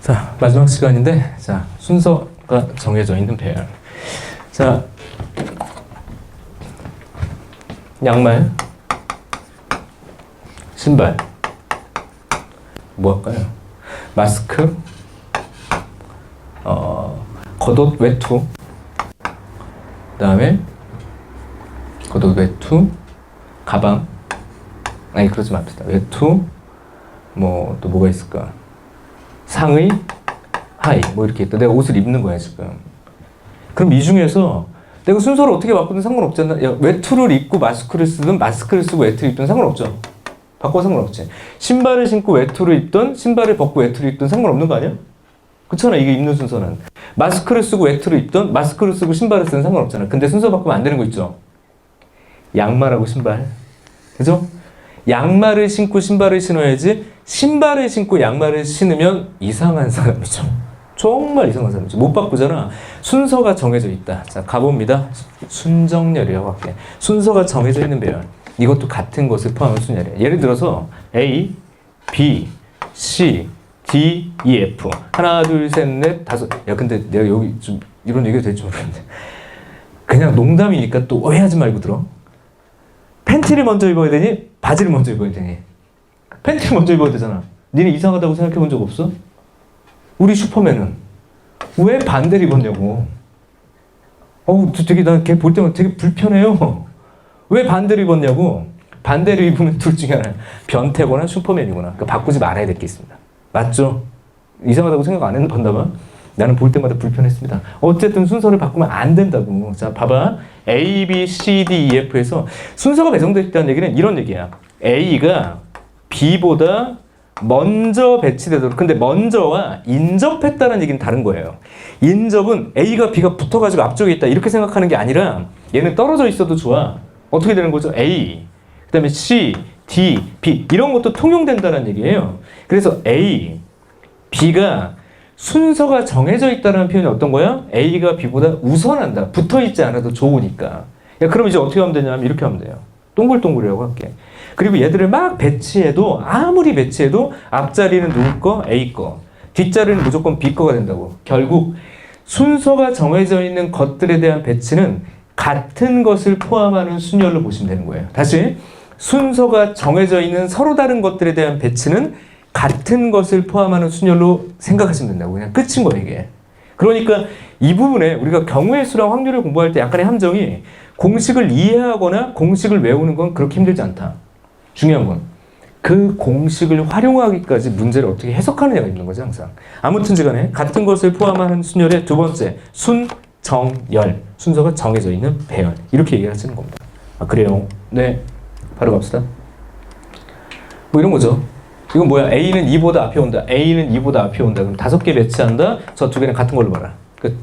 자, 마지막 시간인데, 자, 순서가 정해져 있는 배열. 자, 양말, 신발, 뭐 할까요? 마스크, 겉옷, 외투, 그 다음에 겉옷, 외투, 가방, 아니 그러지 맙시다. 외투, 뭐 또 뭐가 있을까? 상의, 하의, 뭐 이렇게 있다. 내가 옷을 입는 거야 지금. 그럼 이 중에서 내가 순서를 어떻게 바꾸든 상관없잖아. 야, 외투를 입고 마스크를 쓰든 마스크를 쓰고 외투를 입든 상관없죠. 바꿔 상관없지. 신발을 신고 외투를 입든 신발을 벗고 외투를 입든 상관없는 거 아니야? 그렇잖아. 이게 입는 순서는. 마스크를 쓰고 외투를 입든 마스크를 쓰고 신발을 쓰든 상관없잖아. 근데 순서 바꾸면 안 되는 거 있죠. 양말하고 신발. 그죠? 양말을 신고 신발을 신어야지 신발을 신고 양말을 신으면 이상한 사람이죠. 정말 이상한 사람이죠. 못 바꾸잖아. 순서가 정해져 있다. 자, 가봅니다. 순정열이라고 할게. 순서가 정해져 있는 배열. 이것도 같은 것을 포함한 순열이에요. 예를 들어서 A, B, C, D, E, F. 하나, 둘, 셋, 넷, 다섯. 야, 근데 내가 여기 좀 이런 얘기가 될지 모르겠는데. 그냥 농담이니까 또 오해하지 말고 들어. 팬티를 먼저 입어야 되니? 바지를 먼저 입어야 되니? 팬티를 먼저 입어야 되잖아. 니네 이상하다고 생각해 본 적 없어? 우리 슈퍼맨은 왜 반대를 입었냐고. 되게 나 걔 볼 때마다 되게 불편해요. 왜 반대를 입었냐고. 반대를 입으면 둘 중에 하나. 변태거나 슈퍼맨이구나. 그러니까 바꾸지 말아야 될 게 있습니다. 맞죠? 이상하다고 생각 안 해본다면 나는 볼 때마다 불편했습니다. 어쨌든 순서를 바꾸면 안 된다고. 자, 봐봐. A, B, C, D, E, F에서 순서가 배정되어 있다는 얘기는 이런 얘기야. A가 B보다 먼저 배치되도록. 근데 먼저와 인접했다는 얘기는 다른 거예요. 인접은 A가 B가 붙어가지고 앞쪽에 있다 이렇게 생각하는 게 아니라 얘는 떨어져 있어도 좋아. 어떻게 되는 거죠? A, 그 다음에 C, D, B 이런 것도 통용된다는 얘기예요. 그래서 A, B가 순서가 정해져 있다는 표현이 어떤 거야? A가 B보다 우선한다. 붙어있지 않아도 좋으니까. 야, 그럼 이제 어떻게 하면 되냐면 이렇게 하면 돼요. 동글동글이라고 할게. 그리고 얘들을 막 배치해도 아무리 배치해도 앞자리는 누구 거? A 거. 뒷자리는 무조건 B 거가 된다고. 결국 순서가 정해져 있는 것들에 대한 배치는 같은 것을 포함하는 순열로 보시면 되는 거예요. 다시 순서가 정해져 있는 서로 다른 것들에 대한 배치는 같은 것을 포함하는 순열로 생각하시면 된다고. 그냥 끝인 거예요 이게. 그러니까 이 부분에 우리가 경우의 수랑 확률을 공부할 때 약간의 함정이 공식을 이해하거나 공식을 외우는 건 그렇게 힘들지 않다. 중요한 건 그 공식을 활용하기까지 문제를 어떻게 해석하느냐가 있는 거죠 항상. 아무튼지 간에 같은 것을 포함하는 순열의 두 번째 순정열. 순서가 정해져 있는 배열. 이렇게 얘기를 하시는 겁니다. 아 그래요? 네. 바로 갑시다. 뭐 이런 거죠. 이건 뭐야? A는 2보다 앞에 온다. A는 2보다 앞에 온다. 그럼 5개 배치한다. 저 두 개는 같은 걸로 봐라. 끝.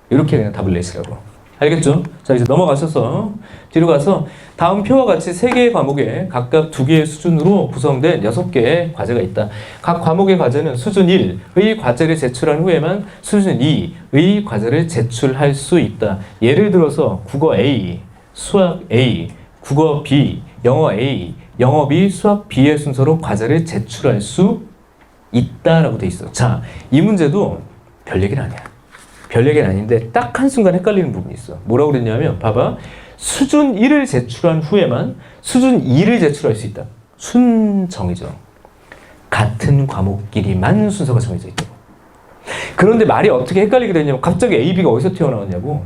이렇게 그냥 답을 내시라고. 알겠죠? 자, 이제 넘어가셔서 뒤로 가서 다음 표와 같이 3개의 과목에 각각 2개의 수준으로 구성된 6개의 과제가 있다. 각 과목의 과제는 수준 1의 과제를 제출한 후에만 수준 2의 과제를 제출할 수 있다. 예를 들어서 국어 A, 수학 A, 국어 B, 영어 A, 영어 B, 수학 B의 순서로 과제를 제출할 수 있다라고 돼 있어. 자, 이 문제도 별 얘기는 아니야. 별 얘기는 아닌데 딱 한순간 헷갈리는 부분이 있어. 뭐라고 그랬냐면 봐봐. 수준 1을 제출한 후에만 수준 2를 제출할 수 있다. 순정이죠. 같은 과목끼리만 순서가 정해져 있다고. 그런데 말이 어떻게 헷갈리게 되냐면 갑자기 A, B가 어디서 튀어나왔냐고.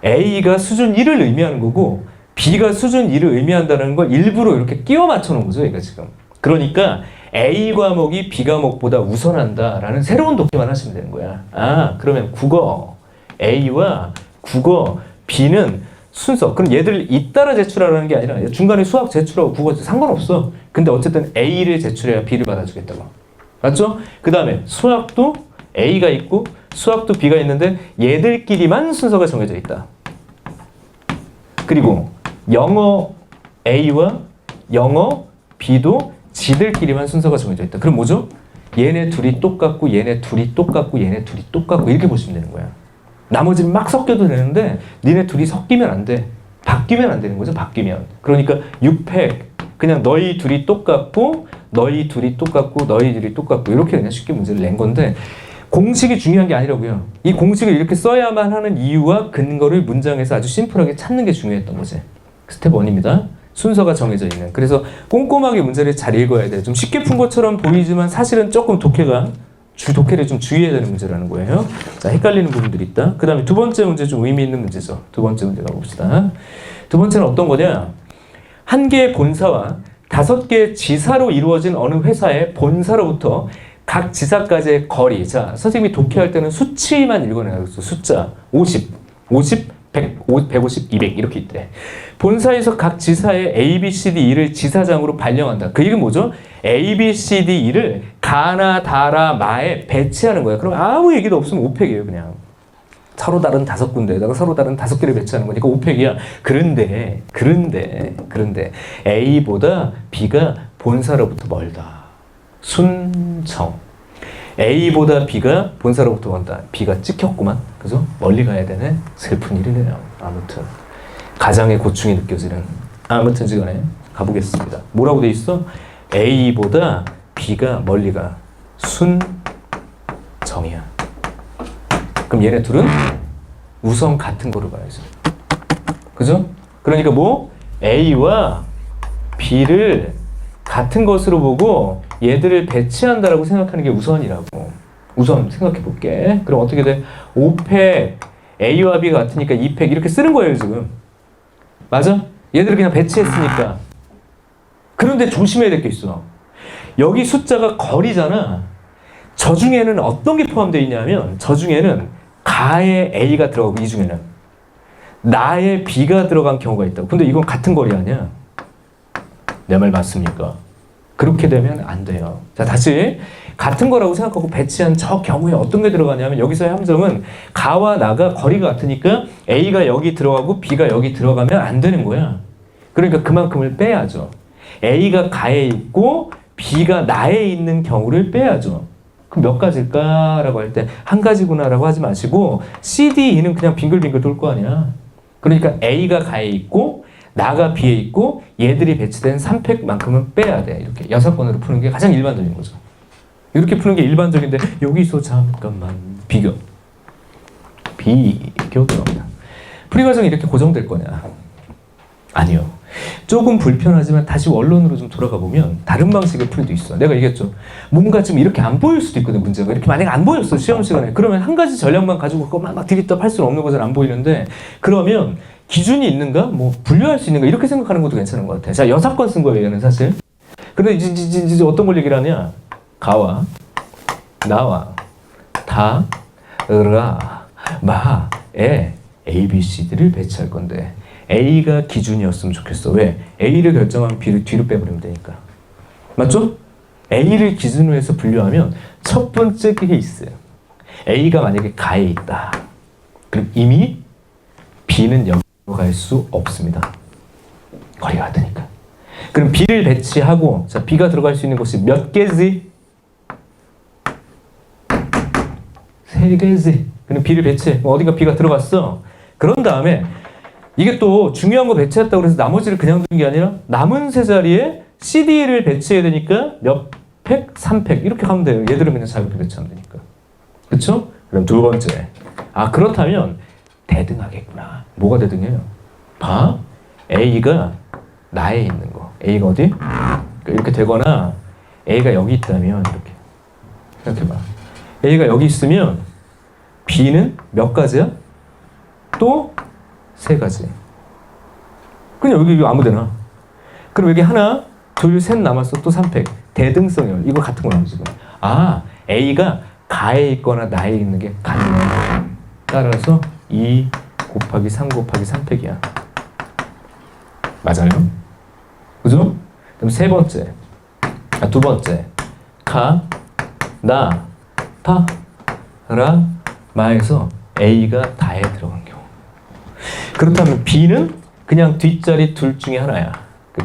A가 수준 1을 의미하는 거고 B가 수준 2를 의미한다는 걸 일부러 이렇게 끼워 맞춰 놓은 거죠, 얘가 지금. 그러니까 A 과목이 B 과목보다 우선한다라는 새로운 독해만 하시면 되는 거야. 아, 그러면 국어 A와 국어 B는 순서. 그럼 얘들 잇따라 제출하라는 게 아니라 중간에 수학 제출하고 국어 상관없어. 근데 어쨌든 A를 제출해야 B를 받아주겠다고. 맞죠? 그 다음에 수학도 A가 있고 수학도 B가 있는데 얘들끼리만 순서가 정해져 있다. 그리고 영어 A와 영어 B도 지들끼리만 순서가 정해져 있다. 그럼 뭐죠? 얘네 둘이 똑같고 얘네 둘이 똑같고 얘네 둘이 똑같고 이렇게 보시면 되는 거야. 나머지는 막 섞여도 되는데 니네 둘이 섞이면 안 돼. 바뀌면 안 되는 거죠. 바뀌면. 그러니까 6팩 그냥 너희 둘이 똑같고 너희 둘이 똑같고 너희 둘이 똑같고 이렇게 그냥 쉽게 문제를 낸 건데 공식이 중요한 게 아니라고요. 이 공식을 이렇게 써야만 하는 이유와 근거를 문장에서 아주 심플하게 찾는 게 중요했던 거지. 스텝 1입니다. 순서가 정해져 있는. 그래서 꼼꼼하게 문제를 잘 읽어야 돼. 좀 쉽게 푼 것처럼 보이지만 사실은 조금 독해를 좀 주의해야 되는 문제라는 거예요. 자, 헷갈리는 부분들이 있다. 그 다음에 두 번째 문제 좀 의미 있는 문제죠. 두 번째 문제 가봅시다. 두 번째는 어떤 거냐? 한 개의 본사와 5개의 지사로 이루어진 어느 회사의 본사로부터 각 지사까지의 거리. 자, 선생님이 독해할 때는 수치만 읽어내요. 숫자 50, 100, 150, 200 이렇게 있대. 본사에서 각 지사의 A, B, C, D, E를 지사장으로 발령한다. 그 얘기는 뭐죠? A, B, C, D, E를 가나, 다라, 마에 배치하는 거야. 그럼 아무 얘기도 없으면 오팩이에요, 그냥. 서로 다른 5군데에다가 서로 다른 5개를 배치하는 거니까 오팩이야. 그런데 A보다 B가 본사로부터 멀다. 순정. A보다 B가 본사로부터 멀다. B가 찍혔구만. 그죠? 멀리 가야 되네. 슬픈 일이네요. 아무튼 가장의 고충이 느껴지는. 아무튼 지간에 가보겠습니다. 뭐라고 돼 있어? A보다 B가 멀리 가. 순정이야. 그럼 얘네 둘은 우선 같은 거로 봐야죠. 그죠? 그러니까 뭐 A와 B를 같은 것으로 보고 얘들을 배치한다라고 생각하는 게 우선이라고. 우선 생각해 볼게. 그럼 어떻게 돼? 5팩 A와 B가 같으니까 2팩 이렇게 쓰는 거예요, 지금. 맞아? 얘들을 그냥 배치했으니까. 그런데 조심해야 될 게 있어. 여기 숫자가 거리잖아. 저 중에는 어떤 게 포함되어 있냐면 저 중에는 가의 A가 들어가고 이 중에는 나의 B가 들어간 경우가 있다고. 근데 이건 같은 거리 아니야. 내 말 맞습니까? 그렇게 되면 안 돼요. 자, 다시 같은 거라고 생각하고 배치한 저 경우에 어떤 게 들어가냐면 여기서의 함정은 가와 나가 거리가 같으니까 A가 여기 들어가고 B가 여기 들어가면 안 되는 거야. 그러니까 그만큼을 빼야죠. A가 가에 있고 B가 나에 있는 경우를 빼야죠. 그럼 몇 가지일까라고 할 때 한 가지구나라고 하지 마시고 C, D, E는 그냥 빙글빙글 돌 거 아니야. 그러니까 A가 가에 있고 나가 B에 있고 얘들이 배치된 3팩만큼은 빼야 돼. 이렇게 6번으로 푸는 게 가장 일반적인 거죠. 이렇게 푸는 게 일반적인데 여기서 잠깐만 비교 들어갑니다. 풀이 과정이 이렇게 고정될 거냐? 아니요. 조금 불편하지만 다시 원론으로 좀 돌아가 보면 다른 방식의 풀이도 있어. 내가 얘기했죠. 뭔가 좀 이렇게 안 보일 수도 있거든, 문제가. 이렇게 만약에 안 보였어, 시험 시간에. 그러면 한 가지 전략만 가지고 그것만 막 디립다 할 수는 없는 거잖아, 안 보이는데. 그러면 기준이 있는가? 뭐 분류할 수 있는가? 이렇게 생각하는 것도 괜찮은 것 같아. 자, 6건 쓴 거예요, 얘는 사실. 근데 이제 어떤 걸 얘기를 하냐? 가와 나와 다, 라, 마, 에 A, B, C, D를 배치할 건데 A가 기준이었으면 좋겠어. 왜? A를 결정하면 B를 뒤로 빼버리면 되니까. 맞죠? A를 기준으로 해서 분류하면 첫 번째 케이스. A가 만약에 가에 있다. 그럼 이미 B는 여기로 갈 수 없습니다. 거리가 같으니까. 그럼 B를 배치하고, 자, B가 들어갈 수 있는 곳이 몇 개지? 3개지. 그럼 B를 배치해. 어딘가 B가 들어갔어. 그런 다음에 이게 또 중요한 거 배치했다고 해서 나머지를 그냥 둔 게 아니라 남은 세 자리에 CD를 배치해야 되니까 몇 팩? 3팩. 이렇게 가면 돼요. 얘들은 그냥 자유롭게 배치하면 되니까. 그쵸? 그럼 두 번째. 아, 그렇다면 대등하겠구나. 뭐가 대등해요? 봐. A가 나에 있는 거. A가 어디? 이렇게 되거나 A가 여기 있다면 이렇게. 생각해봐. A가 여기 있으면 B는 몇 가지야? 또 3가지. 그냥 여기 아무데나. 그럼 여기 하나, 둘, 셋 남았어. 또 3팩. 대등성이요. 이거 같은 거예요, 지금. 아, A가 가에 있거나 나에 있는 게 같네. 따라서 2 곱하기 3 곱하기 3팩이야. 맞아요? 그죠? 그럼 세 번째. 두 번째. 가, 나, 다, 라, 마에서 A가 다에 들어간 경우. 그렇다면 B는 그냥 뒷자리 둘 중에 하나야.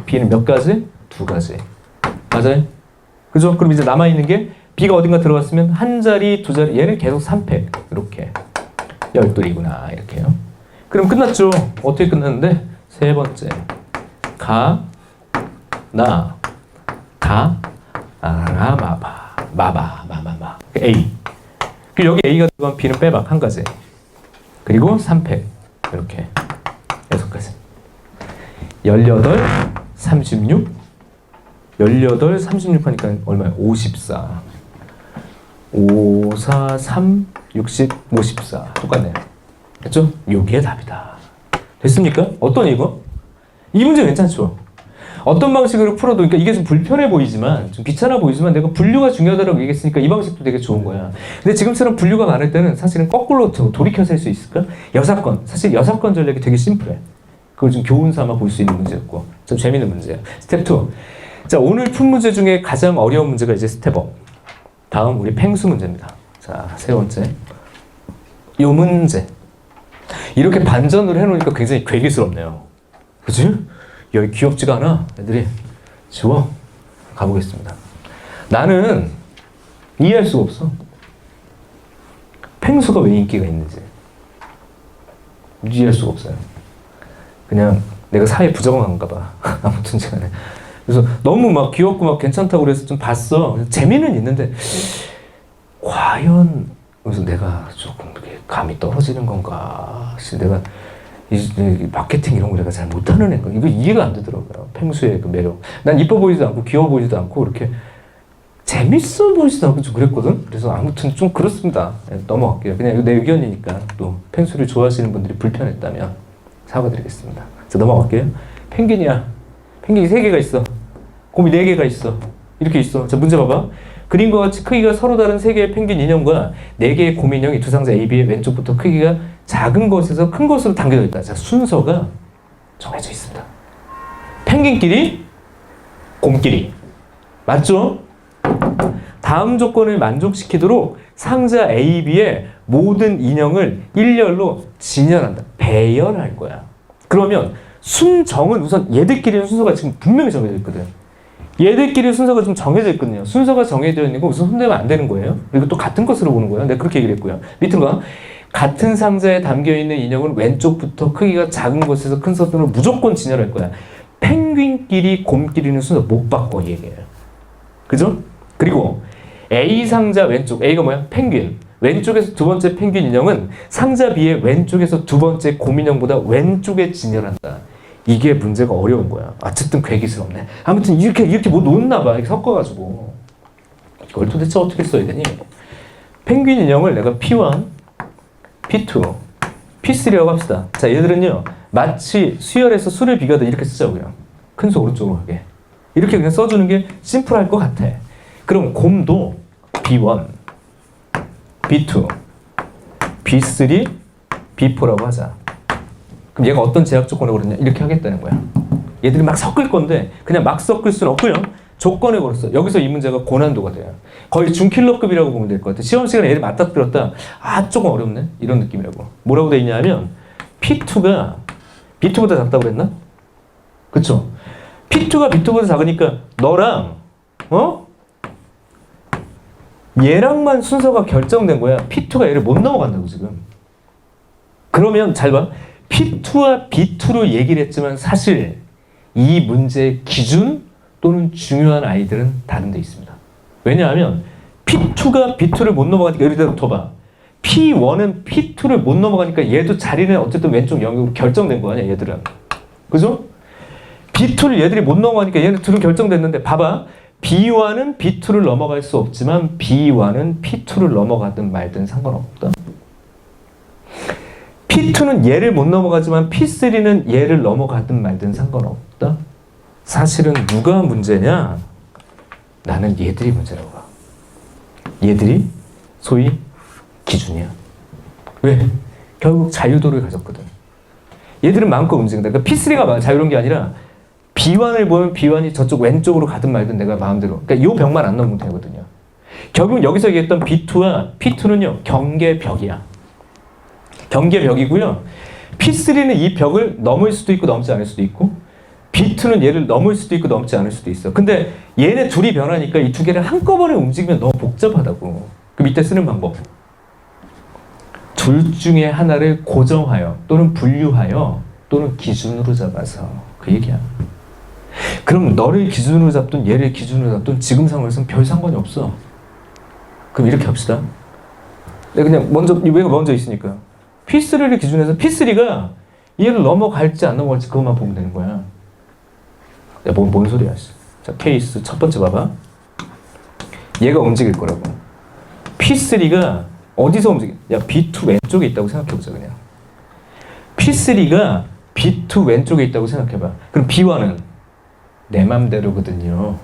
B는 몇 가지? 2가지. 맞아요? 그죠? 그럼 이제 남아있는 게 B가 어딘가 들어갔으면 한 자리, 2자리, 얘는 계속 3팩. 이렇게. 열둘이구나. 이렇게요. 그럼 끝났죠? 어떻게 끝났는데? 세 번째. 가, 나, 다, 라, 마바. 마바, 마마마. A. 그리고 여기 A가 들어가면 B는 빼봐. 한 가지. 그리고 3팩. 이렇게. 6가지. 18, 36. 18, 36 하니까 얼마야? 54. 5, 4, 3, 60, 54. 똑같네요. 됐죠? 여기에 답이다. 됐습니까? 어떤 이거? 이 문제 괜찮죠? 어떤 방식으로 풀어도, 그러니까 이게 좀 불편해 보이지만, 좀 귀찮아 보이지만, 내가 분류가 중요하다고 얘기했으니까 이 방식도 되게 좋은 거야. 근데 지금처럼 분류가 많을 때는 사실은 거꾸로 돌이켜서 할 수 있을까? 여사건. 사실 여사건 전략이 되게 심플해. 그걸 좀 교훈 삼아 볼 수 있는 문제였고, 좀 재밌는 문제야. 스텝 2. 자, 오늘 푼 문제 중에 가장 어려운 문제가 이제 스텝 5. 다음, 우리 팽수 문제입니다. 자, 세 번째. 요 문제. 이렇게 반전을 해놓으니까 굉장히 괴기스럽네요. 그치? 여기 귀엽지가 않아. 애들이. 지워. 가보겠습니다. 나는 이해할 수가 없어. 팽수가 왜 인기가 있는지. 이해할 수가 없어요. 그냥 내가 사회에 부정한가 봐. 아무튼 제가. 그래서 너무 막 귀엽고 막 괜찮다고 그래서 좀 봤어. 재미는 있는데, 과연, 그래서 내가 조금 감이 떨어지는 건가. 내가 이 마케팅 이런 거 내가 잘 못하는 애가 이거 이해가 안 되더라고요. 팽수의 그 매력. 난 이뻐 보이지도 않고 귀여워 보이지도 않고 이렇게 재밌어 보이지도 않고 좀 그랬거든. 그래서 아무튼 좀 그렇습니다. 네, 넘어갈게요. 그냥 내 의견이니까 또 팽수를 좋아하시는 분들이 불편했다면 사과드리겠습니다. 자, 넘어갈게요. 펭귄이야. 펭귄이 3개가 있어. 곰이 4개가 있어. 이렇게 있어. 자, 문제 봐봐. 그림과 같이 크기가 서로 다른 3개의 펭귄 인형과 4개의 곰 인형이 두 상자 A, B의 왼쪽부터 크기가 작은 것에서 큰 것으로 당겨져 있다. 자, 순서가 정해져 있습니다. 펭귄끼리, 곰끼리. 맞죠? 다음 조건을 만족시키도록 상자 A, B의 모든 인형을 일렬로 진열한다. 배열할 거야. 그러면 순정은 우선 얘들끼리는 순서가 지금 분명히 정해져 있거든. 얘들끼리 순서가 좀 정해져 있거든요. 순서가 정해져 있는 거 우선 손대면 안 되는 거예요. 그리고 또 같은 것으로 보는 거예요. 내가 그렇게 얘기를 했고요. 밑으로 가. 같은 상자에 담겨있는 인형은 왼쪽부터 크기가 작은 것에서 큰 것으로 무조건 진열할 거야. 펭귄끼리, 곰끼리는 순서 못 바꿔 얘기해요. 그죠? 그리고 A 상자 왼쪽, A가 뭐야? 펭귄. 왼쪽에서 두 번째 펭귄 인형은 상자 B의 왼쪽에서 두 번째 곰 인형보다 왼쪽에 진열한다. 이게 문제가 어려운 거야. 어쨌든 괴기스럽네. 아무튼 이렇게 뭐 놓나 봐. 이렇게 섞어가지고. 이걸 도대체 어떻게 써야 되니? 펭귄 인형을 내가 P1, P2, P3라고 합시다. 자, 얘들은요. 마치 수열에서 수를 비교하듯 이렇게 쓰자고요. 큰 소 오른쪽으로 하게. 이렇게 그냥 써주는 게 심플할 것 같아. 그럼 곰도 B1, B2, B3, B4라고 하자. 그럼 얘가 어떤 제약 조건을 걸었냐? 이렇게 하겠다는 거야. 얘들이 막 섞을 건데 그냥 막 섞을 수는 없고요. 조건을 걸었어. 여기서 이 문제가 고난도가 돼요. 거의 중킬러급이라고 보면 될 것 같아. 시험 시간에 얘를 맞닥뜨렸다. 아, 조금 어렵네. 이런 느낌이라고. 뭐라고 돼 있냐면 P2가 B2보다 작다고 그랬나? 그쵸? P2가 B2보다 작으니까 너랑 얘랑만 순서가 결정된 거야. P2가 얘를 못 넘어간다고 지금. 그러면 잘 봐. P2와 B2로 얘기를 했지만 사실 이 문제의 기준 또는 중요한 아이들은 다른 데 있습니다. 왜냐하면 P2가 B2를 못 넘어가니까 예를 들어 더 봐. P1은 P2를 못 넘어가니까 얘도 자리는 어쨌든 왼쪽 영역으로 결정된 거 아니야, 얘들은. 그죠? B2를 얘들이 못 넘어가니까 얘는 둘은 결정됐는데 봐봐. B1은 B2를 넘어갈 수 없지만 B1은 P2를 넘어가든 말든 상관없다. P2는 얘를 못 넘어가지만 P3는 얘를 넘어가든 말든 상관없다. 사실은 누가 문제냐? 나는 얘들이 문제라고 봐. 얘들이 소위 기준이야. 왜? 결국 자유도를 가졌거든. 얘들은 마음껏 움직인다. 그러니까 P3가 자유로운 게 아니라 B1을 보면 B1이 저쪽 왼쪽으로 가든 말든 내가 마음대로. 그러니까 이 벽만 안 넘으면 되거든요. 결국 여기서 얘기했던 B2와 P2는요. 경계벽이야. 경계벽이고요. P3는 이 벽을 넘을 수도 있고 넘지 않을 수도 있고 B2는 얘를 넘을 수도 있고 넘지 않을 수도 있어. 근데 얘네 둘이 변하니까 이 두 개를 한꺼번에 움직이면 너무 복잡하다고. 그 밑에 쓰는 방법. 둘 중에 하나를 고정하여 또는 분류하여 또는 기준으로 잡아서 그 얘기야. 그럼 너를 기준으로 잡든 얘를 기준으로 잡든 지금 상황에서는 별 상관이 없어. 그럼 이렇게 합시다. 그냥 먼저 얘가 먼저 있으니까 P3를 기준해서 P3가 얘를 넘어갈지 안 넘어갈지 그것만 보면 되는 거야. 야, 뭔 소리야. 자, 케이스 첫 번째 봐봐. 얘가 움직일 거라고. P3가 어디서 움직여? 야, B2 왼쪽에 있다고 생각해보자 그냥. P3가 B2 왼쪽에 있다고 생각해봐. 그럼 B1은 내 맘대로거든요.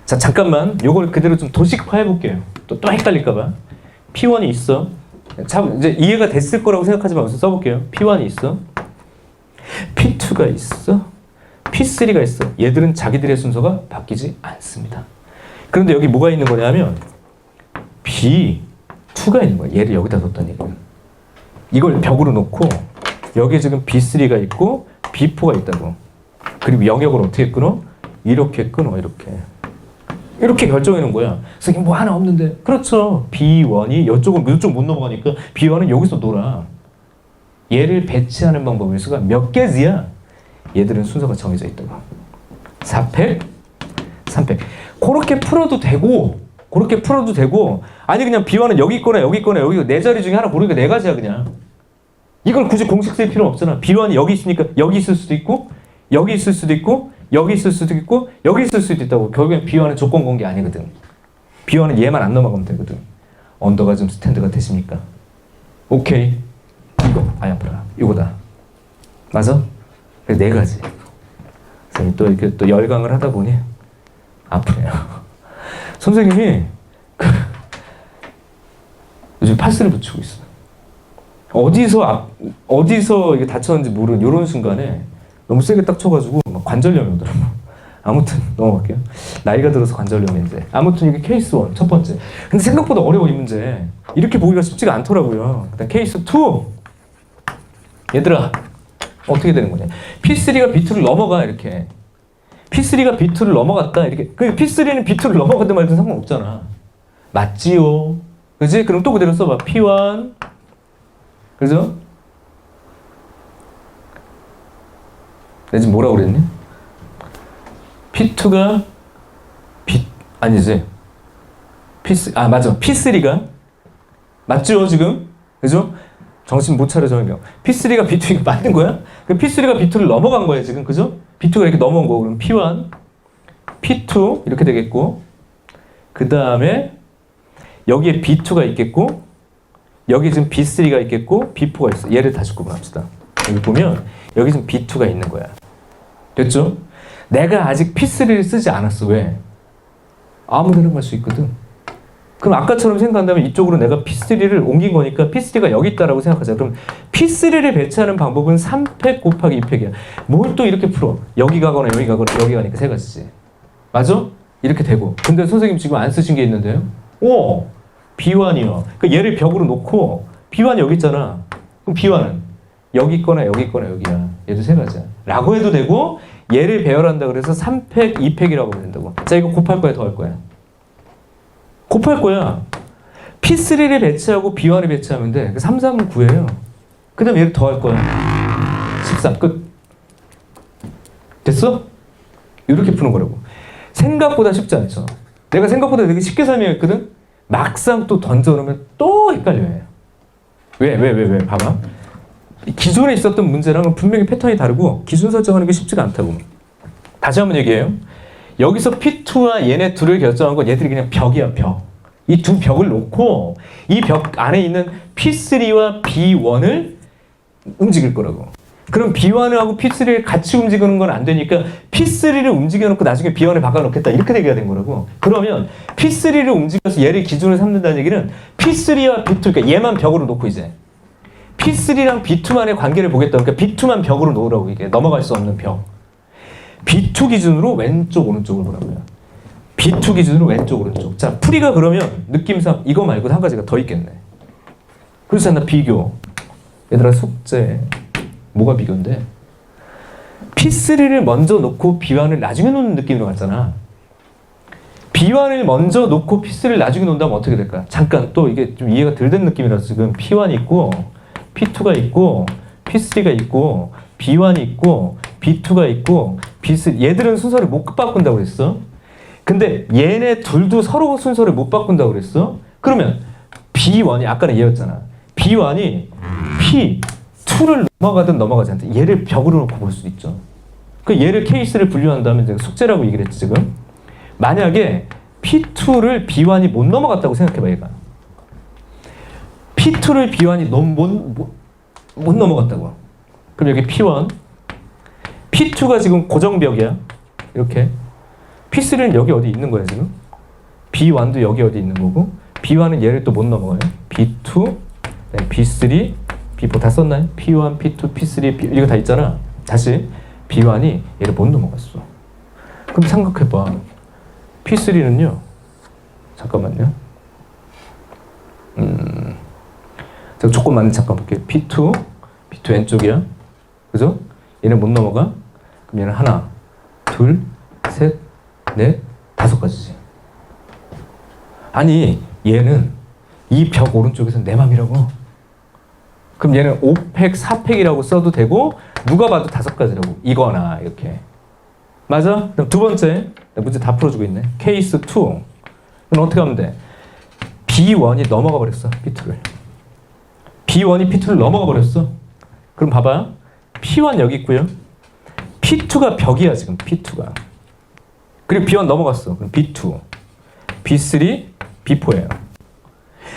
자, 잠깐만 요걸 그대로 좀 도식화 해볼게요. 또 헷갈릴까봐. P1이 있어. 이제 이해가 됐을 거라고 생각하지 말고 써볼게요. P1이 있어. P2가 있어. P3가 있어. 얘들은 자기들의 순서가 바뀌지 않습니다. 그런데 여기 뭐가 있는 거냐면 B2가 있는 거야. 얘를 여기다 뒀다는 얘기야. 이걸 벽으로 놓고 여기에 지금 B3가 있고 B4가 있다고. 그리고 영역을 어떻게 끊어? 이렇게 끊어. 이렇게 결정해 놓은 거야. 선생님 뭐 하나 없는데. 그렇죠. B1이 이쪽 못 넘어가니까 B1은 여기서 놀아. 얘를 배치하는 방법의 수가 몇 개지야? 얘들은 순서가 정해져 있다고. 4팩, 3팩. 그렇게 풀어도 되고 아니 그냥 B1은 여기 있거나 여기 있거나 여기 네 자리 중에 하나 고르니까 네 가지야 그냥. 이걸 굳이 공식 쓸 필요 없잖아. B1이 여기 있으니까 여기 있을 수도 있고 여기 있을 수도 있고 여기 있을 수도 있고 여기 있을 수도 있다고. 결국엔 B1은 조건 건 게 아니거든. B1은 얘만 안 넘어가면 되거든. 언더가 좀 스탠드가 되십니까? 오케이. 이거 아야프라 이거다. 맞아? 네 가지. 선생님이 또 이렇게 또 열강을 하다 보니 아프네요. 선생님이 요즘 팔스를 붙이고 있어. 어디서 이게 다쳤는지 모르는 이런 순간에 너무 세게 딱 쳐가지고 막 관절염이 오더라고. 아무튼 넘어갈게요. 나이가 들어서 관절염인데. 아무튼 이게 케이스 1 첫 번째. 근데 생각보다 어려워 이 문제. 이렇게 보기가 쉽지가 않더라고요. 일단 케이스 2. 얘들아 어떻게 되는 거냐? P3가 B2를 넘어가 이렇게. P3가 B2를 넘어갔다 이렇게. 그 P3는 B2를 넘어가든 말든 상관없잖아. 맞지요? 그지? 그럼 또 그대로 써봐. P1 그죠? 내가 지금 뭐라고 그랬니? P2가 아니지. 맞아. P3가 맞죠 지금? 그죠? 정신 못 차려 저는. P3가 B2 이거 맞는 거야? 그 P3가 B2를 넘어간 거야 지금. 그죠? B2가 이렇게 넘어온 거고 그럼 P1, P2 이렇게 되겠고 그 다음에 여기에 B2가 있겠고 여기 지금 B3가 있겠고 B4가 있어. 얘를 다시 구분합시다. 여기 보면 여기 지금 B2가 있는 거야. 됐죠? 내가 아직 P3를 쓰지 않았어. 왜? 아무데나 갈 수 있거든. 그럼 아까처럼 생각한다면 이쪽으로 내가 P3를 옮긴 거니까 P3가 여기 있다라고 생각하자. 그럼 P3를 배치하는 방법은 3팩 곱하기 2팩이야. 뭘 또 이렇게 풀어? 여기 가거나 여기 가거나 여기 가니까 세 가지지. 맞아? 이렇게 되고. 근데 선생님 지금 안 쓰신 게 있는데요? 오! B1이요. 그러니까 얘를 벽으로 놓고 B1이 여기 있잖아. 그럼 B1은 여기 있거나 여기 있거나 여기야. 얘도 세 가지야. 라고 해도 되고 얘를 배열한다 그래서 3팩, 2팩이라고 하면 된다고. 자 이거 곱할 거야 더 할 거야? 곱할 거야. P3를 배치하고 B1을 배치하면 돼. 3, 3은 9예요. 그 다음에 얘를 더 할 거야. 13 끝. 됐어? 이렇게 푸는 거라고. 생각보다 쉽지 않죠. 내가 생각보다 되게 쉽게 설명했거든? 막상 또 던져놓으면 또 헷갈려요. 왜? 봐봐. 기존에 있었던 문제랑은 분명히 패턴이 다르고 기준 설정하는 게 쉽지가 않다고. 다시 한번 얘기해요. 여기서 P2와 얘네 둘을 결정한 건 얘들이 그냥 벽이야, 벽. 이 두 벽을 놓고 이 벽 안에 있는 P3와 B1을 움직일 거라고. 그럼 B1하고 P3를 같이 움직이는 건 안 되니까 P3를 움직여놓고 나중에 B1을 바꿔놓겠다. 이렇게 되게 된 거라고. 그러면 P3를 움직여서 얘를 기준으로 삼는다는 얘기는 P3와 B2, 그러니까 얘만 벽으로 놓고 이제 P3랑 B2만의 관계를 보겠다. 그러니까 B2만 벽으로 놓으라고 이게 넘어갈 수 없는 벽. B2 기준으로 왼쪽 오른쪽을 보라고요. B2 기준으로 왼쪽 오른쪽. 자 풀이가 그러면 느낌상 이거 말고 한 가지가 더 있겠네. 그렇지 않나? 비교. 얘들아 숙제. 뭐가 비교인데? P3를 먼저 놓고 B1을 나중에 놓는 느낌으로 갔잖아. B1을 먼저 놓고 P3를 나중에 놓는다면 어떻게 될까? 잠깐 또 이게 좀 이해가 덜 된 느낌이라서 지금 P1 있고 P2가 있고 P3가 있고 B1이 있고 B2가 있고 B3 얘들은 순서를 못 바꾼다고 그랬어. 근데 얘네 둘도 서로 순서를 못 바꾼다고 그랬어. 그러면 B1이 아까는 얘였잖아. B1이 P2를 넘어가든 넘어가지 않든 얘를 벽으로 놓고 볼 수도 있죠. 그 얘를 케이스를 분류한다면 제가 숙제라고 얘기를 했지 지금. 만약에 P2를 B1이 못 넘어갔다고 생각해봐 얘가. P2를 B1이 못 넘어갔다고. 그럼 여기 P1, P2가 지금 고정벽이야. 이렇게. P3는 여기 어디 있는 거야 지금. B1도 여기 어디 있는 거고, B1은 얘를 또 못 넘어가요. B2, B3, B4 다 썼나요? P1, P2, P3, 이거 다 있잖아. 다시 B1이 얘를 못 넘어갔어. 그럼 생각해봐. P3는요. 잠깐만요. 제가 조금만 잠깐 볼게요. P2 왼쪽이야. 그죠? 얘는 못 넘어가. 그럼 얘는 하나, 둘, 셋, 넷, 다섯 가지지. 아니 얘는 이 벽 오른쪽에서 내 맘이라고. 그럼 얘는 5팩, 4팩이라고 써도 되고 누가 봐도 다섯 가지라고. 이거나 이렇게. 맞아? 그럼 두 번째 문제 다 풀어주고 있네. 케이스 2. 그럼 어떻게 하면 돼? B1이 넘어가 버렸어. P2를. B1이 P2를 넘어가 버렸어. 그럼 봐봐. P1 여기 있고요. P2가 벽이야 지금. P2가. 그리고 B1 넘어갔어. 그럼 B2, B3, B4예요.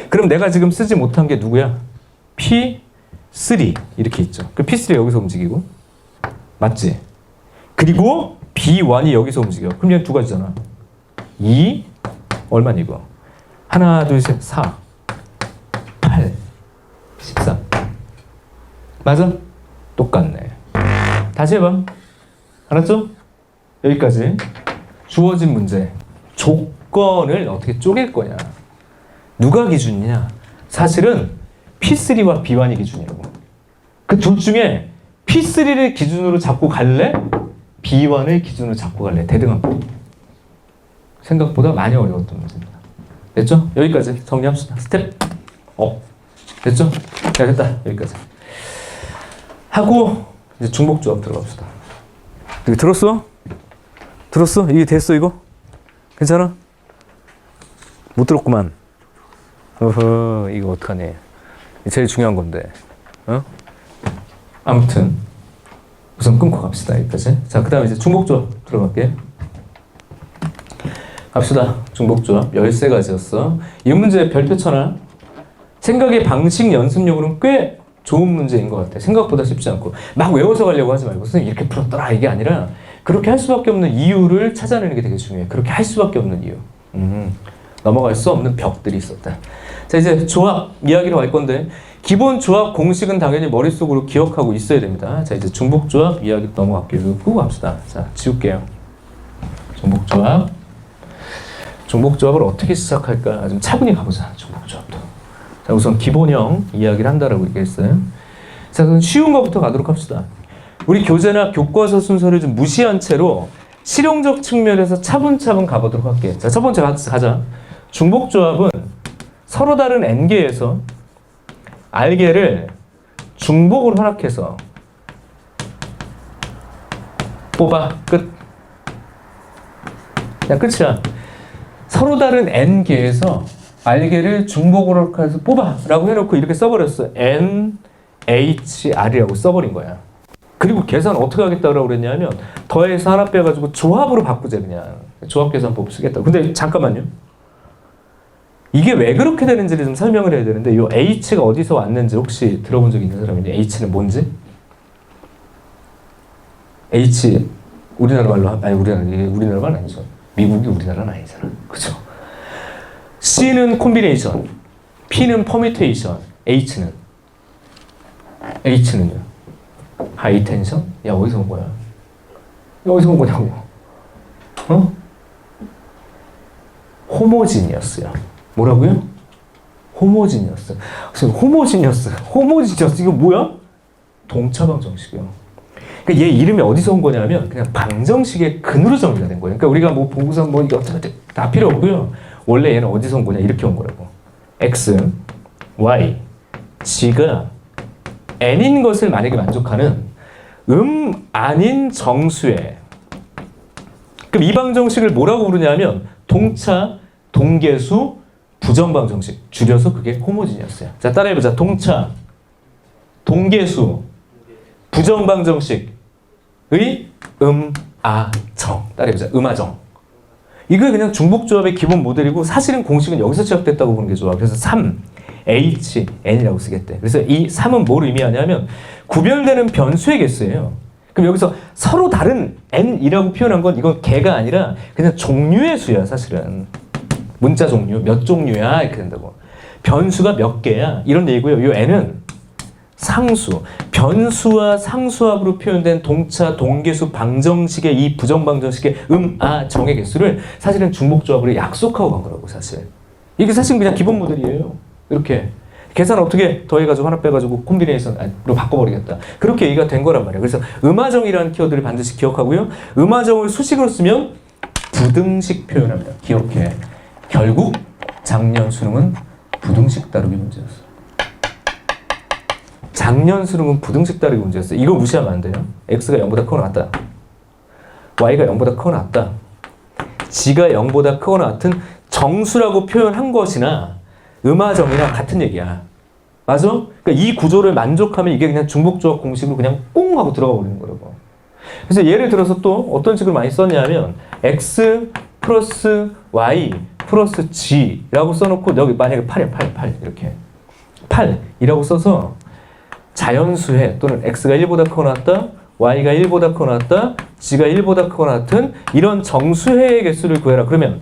그럼 내가 지금 쓰지 못한 게 누구야? P3 이렇게 있죠. 그 P3 여기서 움직이고. 맞지? 그리고 B1이 여기서 움직여. 그럼 얘는 두 가지잖아. 2, 얼마니 이거? 하나, 둘, 셋, 4, 8, 14. 맞아? 똑같네. 다시 해봐. 알았죠? 여기까지. 주어진 문제. 조건을 어떻게 쪼갤 거냐. 누가 기준이냐. 사실은 P3와 B1이 기준이라고. 그 둘 중에 P3를 기준으로 잡고 갈래? B1을 기준으로 잡고 갈래? 대등하고. 생각보다 많이 어려웠던 문제입니다. 됐죠? 여기까지 정리합시다. 스텝 업. 됐죠? 야, 됐다. 여기까지. 하고 이제 중복조합 들어갑시다. 이거 들었어? 들었어? 이게 됐어 이거? 괜찮아? 못 들었구만. 어허, 이거 어떡하니? 제일 중요한 건데. 어? 아무튼 우선 끊고 갑시다. 여기까지. 자, 그 다음에 이제 중복조합 들어갈게. 갑시다. 중복조합 13가지였어. 이 문제 별표 쳐놔. 생각의 방식 연습용으로는 꽤 좋은 문제인 것 같아. 생각보다 쉽지 않고. 막 외워서 가려고 하지 말고 선생님 이렇게 풀었더라 이게 아니라 그렇게 할 수밖에 없는 이유를 찾아내는 게 되게 중요해. 그렇게 할 수밖에 없는 이유. 넘어갈 수 없는 벽들이 있었다. 자, 이제 조합 이야기로 갈 건데 기본 조합 공식은 당연히 머릿속으로 기억하고 있어야 됩니다. 자, 이제 중복조합 이야기 넘어갈게요. 끄고 갑시다. 자, 지울게요. 중복조합. 중복조합을 어떻게 시작할까? 좀 차분히 가보자. 중복조합도. 자, 우선 기본형 이야기를 한다라고 얘기했어요. 자, 그럼 쉬운 것부터 가도록 합시다. 우리 교재나 교과서 순서를 좀 무시한 채로 실용적 측면에서 차분차분 가보도록 할게. 자, 첫 번째 가자. 중복조합은 서로 다른 n개에서 r개를 중복으로 허락해서 뽑아. 끝. 그냥 끝이야. 서로 다른 n개에서 r개를 중복으로 허락해서 뽑아 라고 해놓고 이렇게 써버렸어. n, h, r이라고 써버린 거야. 그리고 계산 어떻게 하겠다고 그랬냐면 더해서 하나 빼가지고 조합으로 바꾸자. 그냥 조합계산법 쓰겠다. 근데 잠깐만요. 이게 왜 그렇게 되는지를 좀 설명을 해야 되는데 이 h가 어디서 왔는지 혹시 들어본 적 있는 사람인지 h는 뭔지? h 우리나라 말로 아니 우리나라 말 아니죠. 미국이 우리나라는 아니잖아. 그죠? C는 콤비네이션, P는 퍼뮤테이션, H는요? 하이텐션? 야, 어디서 온 거야? 야, 어디서 온 거냐고. 어? 호모지니어스요. 뭐라고요? 호모지니어스. 호모지니어스. 이거 뭐야? 동차방 정식이요. 그러니까 얘 이름이 어디서 온 거냐면 그냥 방정식의 근으로 정의가 된 거예요. 그러니까 우리가 뭐 보고서 뭐 이게 어떻게 다 필요 없고요. 원래 얘는 어디서 온 거냐 이렇게 온 거라고. X, Y, G가 n인 것을 만약에 만족하는 아닌 정수에 그럼 이 방정식을 뭐라고 부르냐면 동차, 동계수, 부정방정식. 줄여서 그게 호모지니어스야. 자, 따라해보자. 동차, 동계수, 부정방정식의 음아정. 따라해보자. 음아정. 이거 그냥 중복조합의 기본 모델이고 사실은 공식은 여기서 시작됐다고 보는 게 좋아. 그래서 3HN이라고 쓰겠대. 그래서 이 3은 뭘 의미하냐면 구별되는 변수의 개수예요. 그럼 여기서 서로 다른 n이라고 표현한 건 이건 개가 아니라 그냥 종류의 수야. 사실은 문자 종류 몇 종류야 이렇게 된다고. 변수가 몇 개야 이런 얘기고요. 이 n은 상수, 변수와 상수합으로 표현된 동차, 동계수, 방정식의 이 부정방정식의 정의 개수를 사실은 중복조합으로 약속하고 간 거라고. 사실 이게 사실 그냥 기본 모델이에요. 이렇게 계산 어떻게 더해가지고 하나 빼가지고 콤비네이션으로 바꿔버리겠다. 그렇게 얘기가 된 거란 말이에요. 그래서 음화정이라는 키워드를 반드시 기억하고요. 음화정을 수식으로 쓰면 부등식 표현합니다. 기억해. 결국 작년 수능은 부등식 다루기 문제였어. 작년 수능은 부등식 다루기 문제였어. 이거 무시하면 안 돼요. x가 0보다 크거나 같다. y가 0보다 크거나 같다. g가 0보다 크거나 같은 정수라고 표현한 것이나 음화정이랑 같은 얘기야. 맞아? 그러니까 이 구조를 만족하면 이게 그냥 중복조합 공식으로 그냥 꽁 하고 들어가 버리는 거라고. 그래서 예를 들어서 또 어떤 식으로 많이 썼냐면 x 플러스 y 플러스 g라고 써놓고 여기 만약에 8이야. 8 이렇게 8이라고 써서 자연수의 또는 x가 1보다 크거나 같다, y가 1보다 크거나 같다, g가 1보다 크거나 같은 이런 정수회의 개수를 구해라. 그러면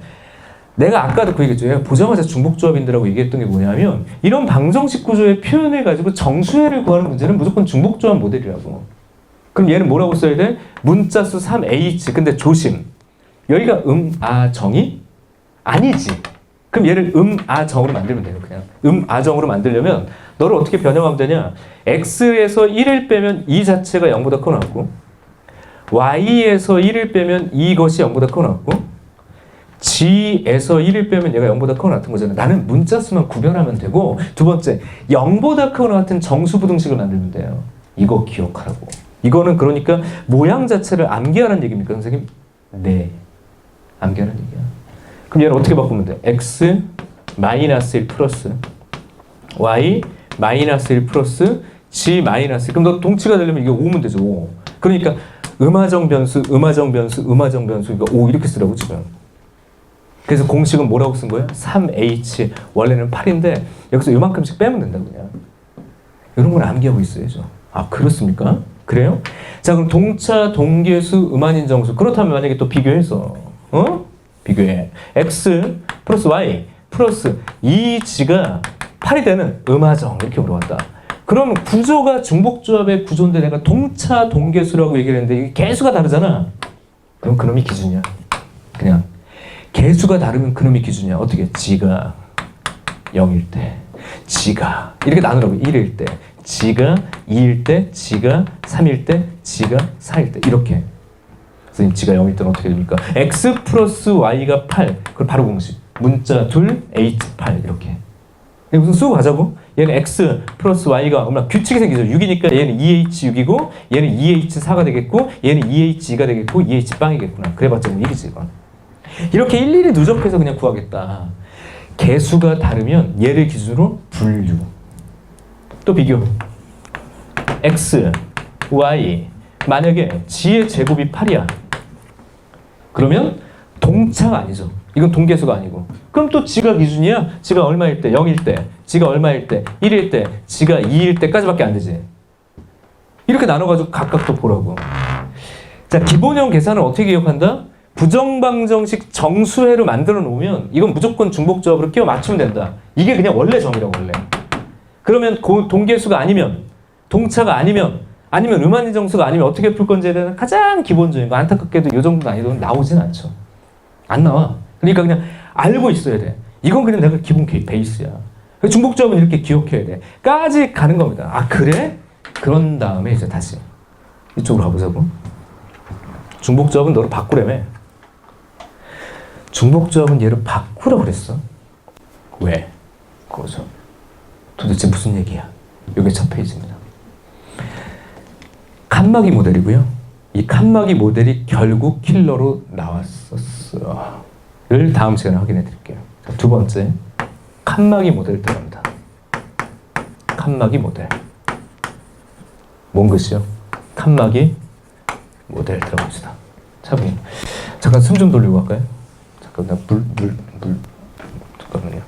내가 아까도 그 얘기했죠. 보자마자 중복조합인데라고 얘기했던 게 뭐냐면 이런 방정식 구조의 표현을 가지고 정수회를 구하는 문제는 무조건 중복조합 모델이라고. 그럼 얘는 뭐라고 써야 돼? 문자수 3H. 근데 조심. 여기가 정이 아니지. 그럼 얘를 정으로 만들면 돼요. 그냥 정으로 만들려면 너를 어떻게 변형하면 되냐? x에서 1을 빼면 이 자체가 0보다 크거나 같고 y에서 1을 빼면 이것이 0보다 크거나 같고 g에서 1을 빼면 얘가 0보다 크거나 같은 거잖아. 나는 문자수만 구별하면 되고 두 번째 0보다 크거나 같은 정수부등식을 만들면 돼요. 이거 기억하라고. 이거는 그러니까 모양 자체를 암기하라는 얘기입니까 선생님? 네. 암기하라는 얘기야. 그럼 얘를 어떻게 바꾸면 돼? x 마이너스 1 플러스 y 마이너스 1 플러스 g 마이너스 1. 그럼 너 동치가 되려면 이게 5면 되죠. 5. 그러니까 음화정 변수 이거 5 이렇게 쓰라고 지금. 그래서 공식은 뭐라고 쓴 거예요? 3h. 원래는 8인데 여기서 이만큼씩 빼면 된다고 그냥. 이런 걸 암기하고 있어야죠. 아 그렇습니까? 그래요? 자 그럼 동차, 동계수, 음한인정수. 그렇다면 만약에 또 비교해서 비교해. x 플러스 y 플러스 2g가 8이 되는 음화정 이렇게 물어봤다. 그럼 구조가 중복조합의 구조인데 내가 동차, 동계수라고 얘기를 했는데 이게 개수가 다르잖아. 그럼 그놈이 기준이야. 그냥 개수가 다르면 그놈이 기준이야. 어떻게? g가 0일 때, g가 이렇게 나누라고. 1일 때, g가 2일 때, g가 3일 때, g가 4일 때 이렇게. 선생님 g가 0일 때는 어떻게 됩니까? x 플러스 y가 8. 그걸 바로 공식. 문자 둘 h8 이렇게. 무슨 쓰고 가자고? 얘는 x 플러스 y가 얼마나 규칙이 생기죠. 6이니까 얘는 2h6이고 얘는 2h4가 되겠고 얘는 2h2가 되겠고 2h빵이겠구나. 그래봤자 뭐 1이지 이건. 이렇게 일일이 누적해서 그냥 구하겠다. 개수가 다르면 얘를 기준으로 분류. 또 비교. x, y 만약에 g의 제곱이 8이야. 그러면 동차가 아니죠. 이건 동계수가 아니고. 그럼 또 g가 기준이야? g가 얼마일 때? 0일 때. g가 얼마일 때? 1일 때. g가 2일 때까지밖에 안 되지. 이렇게 나눠가지고 각각 또 보라고. 자, 기본형 계산을 어떻게 기억한다? 부정방정식 정수회로 만들어 놓으면 이건 무조건 중복조합으로 끼워 맞추면 된다. 이게 그냥 원래 정이라고 원래. 그러면 동계수가 아니면, 동차가 아니면 음한인정수가 아니면 어떻게 풀 건지에 대한 가장 기본적인 거. 안타깝게도 이 정도 난이도는 나오진 않죠. 안 나와. 그러니까 그냥 알고 있어야 돼. 이건 그냥 내가 기본 베이스야. 중복조합은 이렇게 기억해야 돼. 까지 가는 겁니다. 아 그래? 그런 다음에 이제 다시 이쪽으로 가보자고. 중복조합은 너를 바꾸라며. 중복조합은 얘를 바꾸라고 그랬어. 왜? 그거죠. 도대체 무슨 얘기야? 이게 첫 페이지입니다. 칸막이 모델이고요. 이 칸막이 모델이 결국 킬러로 나왔었어요. 를 다음 시간에 확인해 드릴게요. 자, 두 번째. 칸막이 모델 들어갑니다. 칸막이 모델. 뭔 글씨요? 칸막이 모델 들어갑시다. 차분히. 잠깐 숨 좀 돌리고 갈까요? 잠깐 나 물 잠깐만요.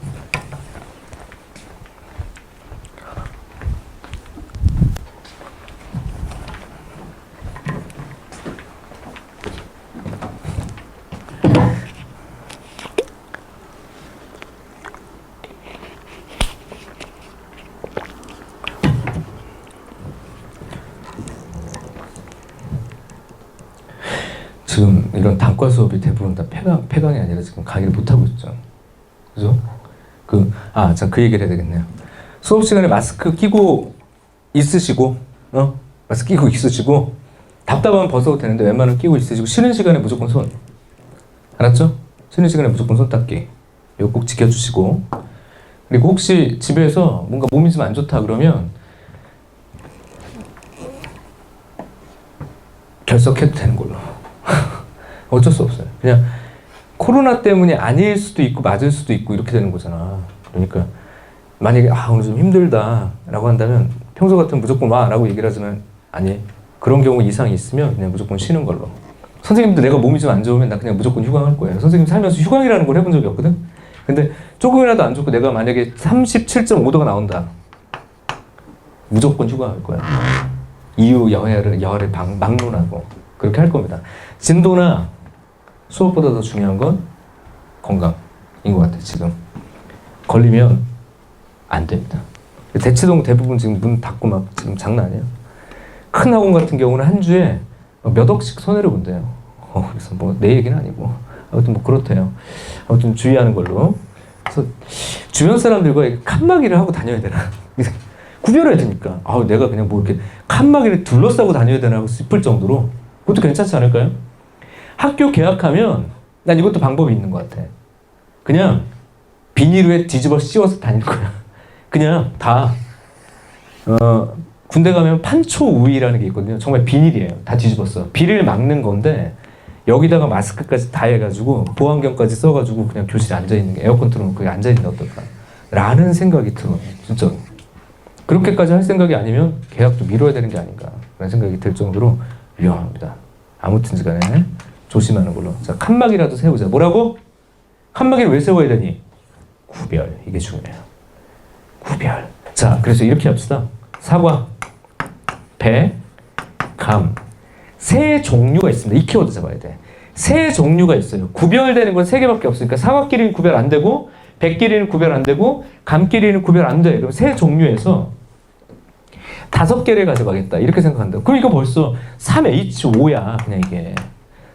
지금 이런 단과 수업이 대부분 다 폐강이 아니라 지금 강의를 못하고 있죠. 그죠? 자, 그 얘기를 해야 되겠네요. 수업 시간에 마스크 끼고 있으시고, 마스크 끼고 있으시고, 답답하면 벗어도 되는데 웬만하면 끼고 있으시고, 쉬는 시간에 무조건 손. 알았죠? 쉬는 시간에 무조건 손 닦기. 이거 꼭 지켜주시고. 그리고 혹시 집에서 뭔가 몸이 좀 안 좋다 그러면 결석해도 되는 걸로. 어쩔 수 없어요. 그냥 코로나 때문이 아닐 수도 있고 맞을 수도 있고 이렇게 되는 거잖아. 그러니까 만약에 오늘 좀 힘들다 라고 한다면 평소 같으면 무조건 와 라고 얘기를 하지만 아니, 그런 경우 이상이 있으면 그냥 무조건 쉬는 걸로. 선생님도 내가 몸이 좀 안 좋으면 나 그냥 무조건 휴강할 거예요. 선생님 살면서 휴강이라는 걸 해본 적이 없거든. 근데 조금이라도 안 좋고 내가 만약에 37.5도가 나온다, 무조건 휴강할 거야. 이유 여하를 막론하고 그렇게 할 겁니다. 진도나 수업보다 더 중요한 건 건강인 것 같아요. 지금 걸리면 안 됩니다. 대치동 대부분 지금 문 닫고 막 지금 장난 아니에요. 큰 학원 같은 경우는 한 주에 몇 억씩 손해를 본대요. 그래서 뭐 내 얘기는 아니고 아무튼 뭐 그렇대요. 아무튼 주의하는 걸로. 그래서 주변 사람들과 칸막이를 하고 다녀야 되나 구별해야 되니까 내가 그냥 뭐 이렇게 칸막이를 둘러싸고 다녀야 되나 하고 싶을 정도로. 그것도 괜찮지 않을까요? 학교 개학하면 난 이것도 방법이 있는 것 같아. 그냥 비닐에 뒤집어 씌워서 다닐 거야. 그냥 다 군대 가면 판초우이라는 게 있거든요. 정말 비닐이에요. 다 뒤집었어. 비를 막는 건데 여기다가 마스크까지 다 해가지고 보안경까지 써가지고 그냥 교실에 앉아있는 게, 에어컨 틀어놓고 거기 앉아있는 게 어떨까 라는 생각이 들어요. 진짜 그렇게까지 할 생각이 아니면 개학도 미뤄야 되는 게 아닌가 라는 생각이 들 정도로 위험합니다. 아무튼 간에 조심하는 걸로. 자, 칸막이라도 세우자. 뭐라고? 칸막이를 왜 세워야 되니? 구별. 이게 중요해요. 구별. 자, 그래서 이렇게 합시다. 사과, 배, 감. 세 종류가 있습니다. 이 키워드 잡아야 돼. 세 종류가 있어요. 구별되는 건 세 개밖에 없으니까 사과끼리는 구별 안 되고, 배끼리는 구별 안 되고, 감끼리는 구별 안 돼. 그럼 세 종류에서 5개를 가져가겠다 이렇게 생각한다. 그럼 이거 벌써 3H5야. 그냥 이게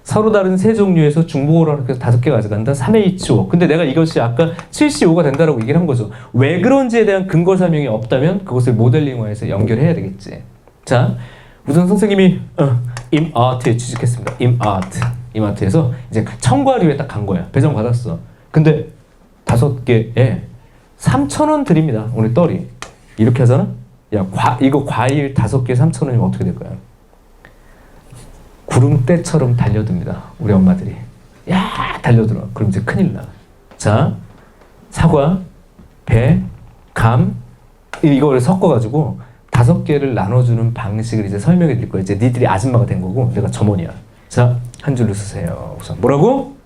서로 다른 세 종류에서 중복으로 해서 5개 가져간다. 3H5. 근데 내가 이것이 아까 7C5가 된다라고 얘기를 한 거죠. 왜 그런지에 대한 근거 설명이 없다면 그것을 모델링화해서 연결해야 되겠지. 자, 우선 선생님이 임아트에 취직했습니다. 임아트에서 이제 청과류에 딱 간 거야. 배정 받았어. 근데 5개에 3,000원 드립니다. 오늘 떨이. 이렇게 하잖아? 야, 이거 과일 5개 3,000원이면 어떻게 될까요? 구름대처럼 달려듭니다. 우리 엄마들이. 야, 달려들어. 그럼 이제 큰일 나. 자, 사과, 배, 감, 이거를 섞어가지고 5개를 나눠주는 방식을 이제 설명해 드릴 거예요. 이제 니들이 아줌마가 된 거고, 내가 점원이야. 자, 한 줄로 쓰세요. 우선 뭐라고?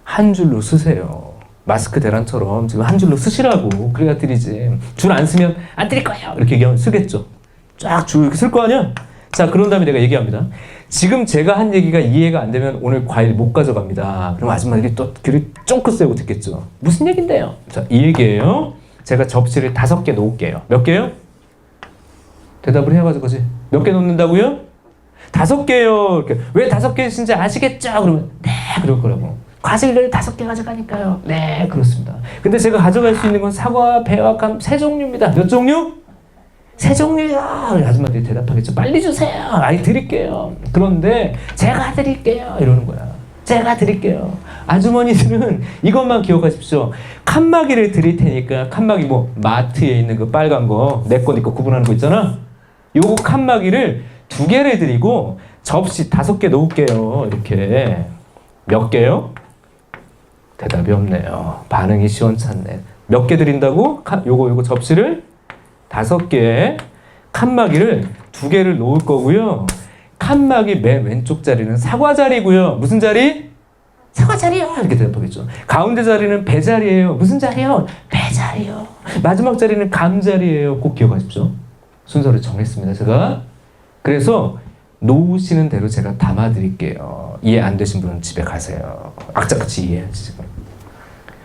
한 줄로 쓰세요. 마스크 대란처럼 지금 한 줄로 쓰시라고. 그래야 드리지. 줄 안 쓰면 안 드릴 거예요. 이렇게 얘기하면 쓰겠죠. 쫙 줄 이렇게 쓸 거 아니야? 자, 그런 다음에 내가 얘기합니다. 지금 제가 한 얘기가 이해가 안 되면 오늘 과일 못 가져갑니다. 그럼 아줌마들이 또 귀를 쫑긋 세우고 듣겠죠. 무슨 얘긴데요? 자, 이 얘기예요. 제가 접시를 5개 놓을게요. 몇 개요? 대답을 해가지고 거지. 몇 개 놓는다고요? 5개요. 이렇게. 왜 5개신지 아시겠죠? 그러면 네, 그럴 거라고. 과일을 5개 가져가니까요. 네, 그렇습니다. 근데 제가 가져갈 수 있는 건 사과, 배와 감 3종류입니다. 몇 종류? 3종류요. 아줌마들이 대답하겠죠. 빨리 주세요. 아이, 드릴게요. 그런데 제가 드릴게요. 이러는 거야. 제가 드릴게요. 아주머니들은 이것만 기억하십시오. 칸막이를 드릴 테니까, 칸막이 뭐 마트에 있는 그 빨간 거, 내 거, 네 거 구분하는 거 있잖아. 요거 칸막이를 2개를 드리고 접시 5개 놓을게요. 이렇게. 몇 개요? 대답이 없네요. 반응이 시원찮네. 몇 개 드린다고? 요거 접시를 5개, 칸막이를 2개를 놓을 거고요. 칸막이 맨 왼쪽 자리는 사과 자리고요. 무슨 자리? 사과 자리요. 이렇게 대답하겠죠. 가운데 자리는 배 자리예요. 무슨 자리요? 배 자리요. 마지막 자리는 감 자리예요. 꼭 기억하십시오. 순서를 정했습니다. 제가. 그래서 놓으시는 대로 제가 담아드릴게요. 이해 안 되신 분은 집에 가세요. 악착같이 이해해야지 지금.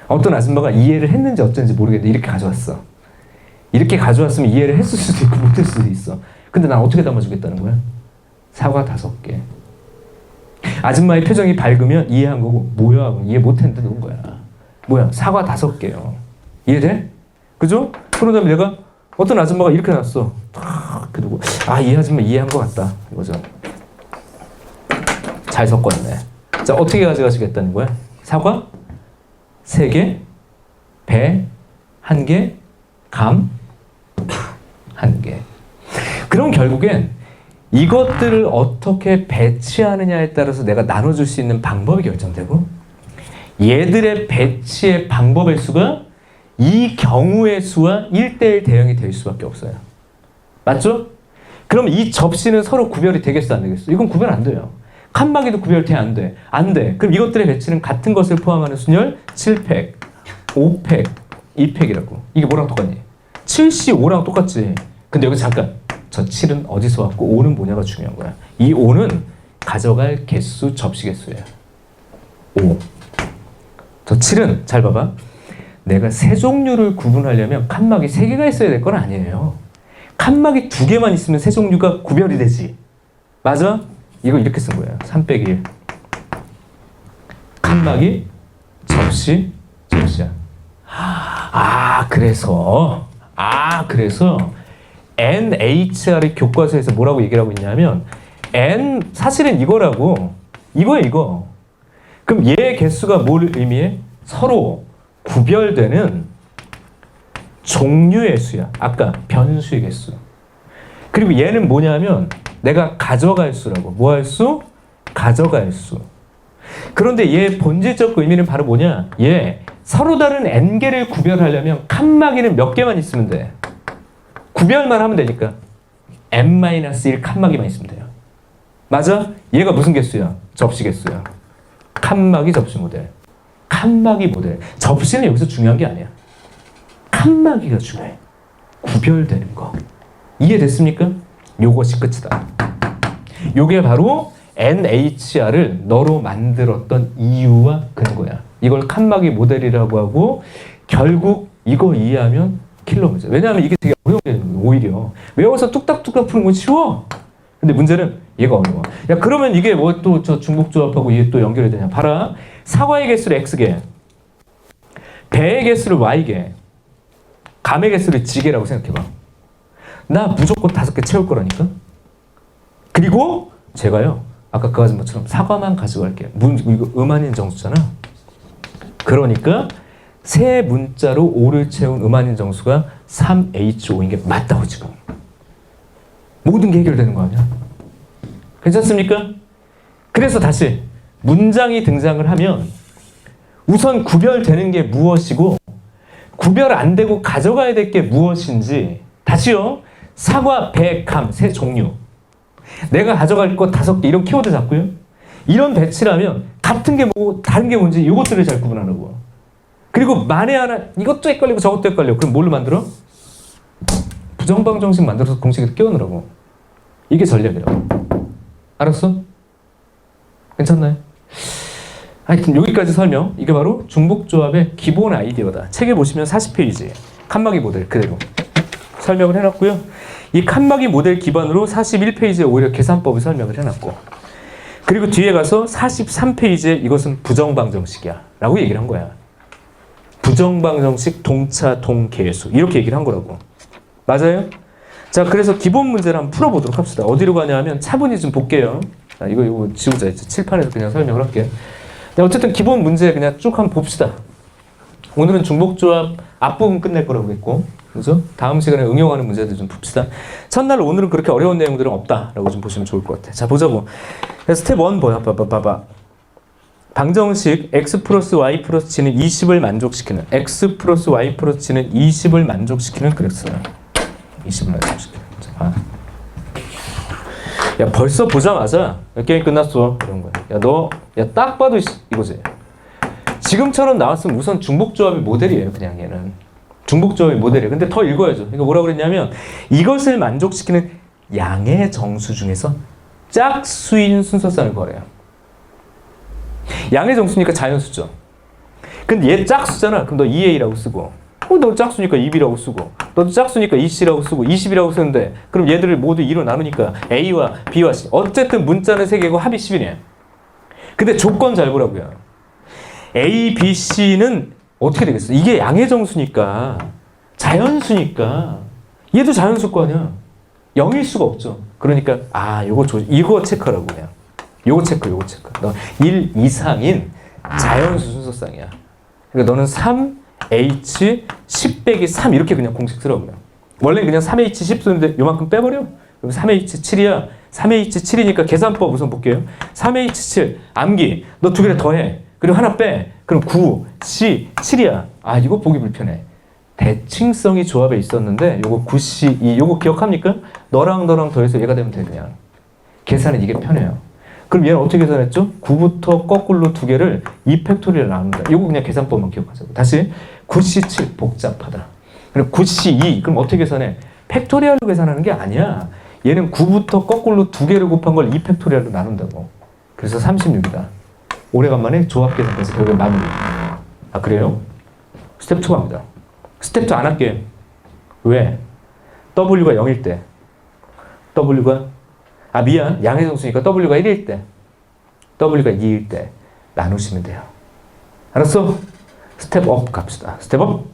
어떤 아줌마가 이해를 했는지 어쩐지 모르겠는데 이렇게 가져왔어. 이렇게 가져왔으면 이해를 했을 수도 있고 못했을 수도 있어. 근데 난 어떻게 담아주겠다는 거야? 사과 5개. 아줌마의 표정이 밝으면 이해한 거고, 뭐야? 이해 못했는데 놓은 거야. 뭐야? 사과 5개요. 이해돼? 그죠? 그러다 내가 어떤 아줌마가 이렇게 놨어. 그리고 이 아줌마 이해한 것 같다. 이거죠. 잘 섞었네. 자, 어떻게 가져가시겠다는 거야? 사과 3개, 배 1개, 감 1개. 그럼 결국엔 이것들을 어떻게 배치하느냐에 따라서 내가 나눠줄 수 있는 방법이 결정되고, 얘들의 배치의 방법의 수가 이 경우의 수와 1:1 대응이 될 수밖에 없어요. 맞죠? 그럼 이 접시는 서로 구별이 되겠어, 안 되겠어? 이건 구별 안 돼요. 칸막이도 구별돼, 안 돼? 안 돼. 그럼 이것들의 배치는 같은 것을 포함하는 순열 7팩, 5팩, 2팩이라고. 이게 뭐랑 똑같니? 7시 5랑 똑같지. 근데 여기 잠깐, 저 7은 어디서 왔고 5는 뭐냐가 중요한 거야. 이 5는 가져갈 개수, 접시 개수예요. 5. 저 7은 잘 봐봐. 내가 세 종류를 구분하려면 칸막이 3개가 있어야 될 건 아니에요. 칸막이 2개만 있으면 세 종류가 구별이 되지. 맞아? 이거 이렇게 쓴 거예요. 3-1. 칸막이, 접시, 접시야. 그래서 NHR의 교과서에서 뭐라고 얘기를 하고 있냐면, N, 사실은 이거라고. 이거야, 이거. 그럼 얘의 개수가 뭘 의미해? 서로 구별되는 종류의 수야. 아까 변수의 개수. 그리고 얘는 뭐냐면 내가 가져갈 수라고. 뭐 할 수? 가져갈 수. 그런데 얘의 본질적 의미는 바로 뭐냐? 얘 서로 다른 n개를 구별하려면 칸막이는 몇 개만 있으면 돼. 구별만 하면 되니까 n-1 칸막이만 있으면 돼요. 맞아? 얘가 무슨 개수야? 접시 개수야. 칸막이 접시 모델. 칸막이 모델. 접시는 여기서 중요한 게 아니야. 칸막이가 중요해. 구별되는 거. 이해됐습니까? 요것이 끝이다. 요게 바로 NHR을 너로 만들었던 이유와 근거야. 이걸 칸막이 모델이라고 하고, 결국 이거 이해하면 킬러 문제. 왜냐하면 이게 되게 어려운 게 오히려 외워서 뚝딱뚝딱 푸는 건 쉬워. 근데 문제는 얘가 어려워. 야, 그러면 이게 뭐 또 저 중복조합하고 이게 또 연결이 되냐? 봐라. 사과의 개수를 X개, 배의 개수를 Y개, 감의 개수를 G개라고 생각해봐. 나 무조건 5개 채울 거라니까? 그리고 제가요, 아까 그 아줌마처럼 사과만 가져갈게요. 이거 음한인 정수잖아. 그러니까 세 문자로 5를 채운 음한인 정수가 3H5인 게 맞다고 지금. 모든 게 해결되는 거 아니야? 괜찮습니까? 그래서 다시 문장이 등장을 하면 우선 구별되는 게 무엇이고 구별 안 되고 가져가야 될 게 무엇인지, 다시요. 사과, 배, 감 세 종류. 내가 가져갈 거 5개, 이런 키워드 잡고요. 이런 배치라면 같은 게 뭐고 다른 게 뭔지 이것들을 잘 구분하라고. 그리고 만에 하나 이것도 헷갈리고 저것도 헷갈려. 그럼 뭘로 만들어? 부정방정식 만들어서 공식에서 끼워넣으라고. 이게 전략이라고. 알았어? 괜찮나요? 하여튼 여기까지 설명. 이게 바로 중복조합의 기본 아이디어다. 책에 보시면 40페이지 칸막이 모델 그대로 설명을 해놨고요. 이 칸막이 모델 기반으로 41페이지에 오히려 계산법을 설명을 해놨고, 그리고 뒤에 가서 43페이지에 이것은 부정방정식이야 라고 얘기를 한 거야. 부정방정식 동차 동계수 이렇게 얘기를 한 거라고. 맞아요? 자, 그래서 기본 문제를 한번 풀어보도록 합시다. 어디로 가냐 하면 차분히 좀 볼게요. 자, 이거 지우자. 칠판에서 그냥 설명을 할게요. 네, 어쨌든 기본 문제 그냥 쭉 한번 봅시다. 오늘은 중복조합 앞부분 끝낼 거라고 했고, 그죠? 다음 시간에 응용하는 문제들 좀 풉시다. 첫날 오늘은 그렇게 어려운 내용들은 없다라고 좀 보시면 좋을 것 같아. 자, 보자고. 스텝 1 봐봐. 방정식 x 플러스 y 플러스 g는 20을 만족시키는 x 플러스 y 플러스 g는 20을 만족시키는 그랬어요. 20을 만족시키는. 자, 봐. 야 벌써 보자마자 게임 끝났어 이런 거야. 야 너 야 딱 봐도 이거지. 지금처럼 나왔으면 우선 중복조합의 모델이에요. 그냥 얘는 중복조합의 모델이에요. 근데 더 읽어야죠. 이거 뭐라고 그랬냐면 이것을 만족시키는 양의 정수 중에서 짝수인 순서쌍을 구하래요. 양의 정수니까 자연수죠. 근데 얘 짝수잖아. 그럼 너 2a라고 쓰고 너 짝수니까 2b라고 쓰고 너도 짝수니까 2c라고 쓰고 20이라고 쓰는데 그럼 얘들을 모두 2로 나누니까 a와 b와 c 어쨌든 문자는 3개고 합이 10이네. 근데 조건 잘 보라고요. a, b, c는 어떻게 되겠어? 이게 양의 정수니까 자연수니까 얘도 자연수일 거 아니야. 0일 수가 없죠. 그러니까 이거 체크하라고 그냥. 요거 체크. 너 1 이상인 자연수 순서쌍이야. 그러니까 너는 3h 10 빼기 3 이렇게 그냥 공식 쓰라고요. 원래 그냥 3h 10 쓰는데 요만큼 빼버려. 그럼 3h 7이야. 3h 7이니까 계산법 우선 볼게요. 3h 7 암기. 너 두 개를 더해. 그리고 하나 빼. 그럼 9, C, 7이야. 이거 보기 불편해. 대칭성이 조합에 있었는데 요거 9C, 2 요거 기억합니까? 너랑 더해서 얘가 되면 돼 그냥. 계산은 이게 편해요. 그럼 얘는 어떻게 계산했죠? 9부터 거꾸로 두 개를 2팩토리얼 나눈다. 이거 그냥 계산법만 기억하자고. 다시 9C7 복잡하다. 그리고 9C2 그럼 어떻게 계산해? 팩토리얼로 계산하는 게 아니야. 얘는 9부터 거꾸로 두 개를 곱한 걸 2팩토리얼로 나눈다고. 그래서 36이다. 오래간만에 조합 계산까지 결국에 마무리. 그래요? 스텝 2 갑니다. 스텝 2 안 할게. 왜? W가 0일 때. W가 미안. 양의 정수니까 W가 1일 때, W가 2일 때 나누시면 돼요. 알았어? 스텝 업 갑시다. 스텝 업.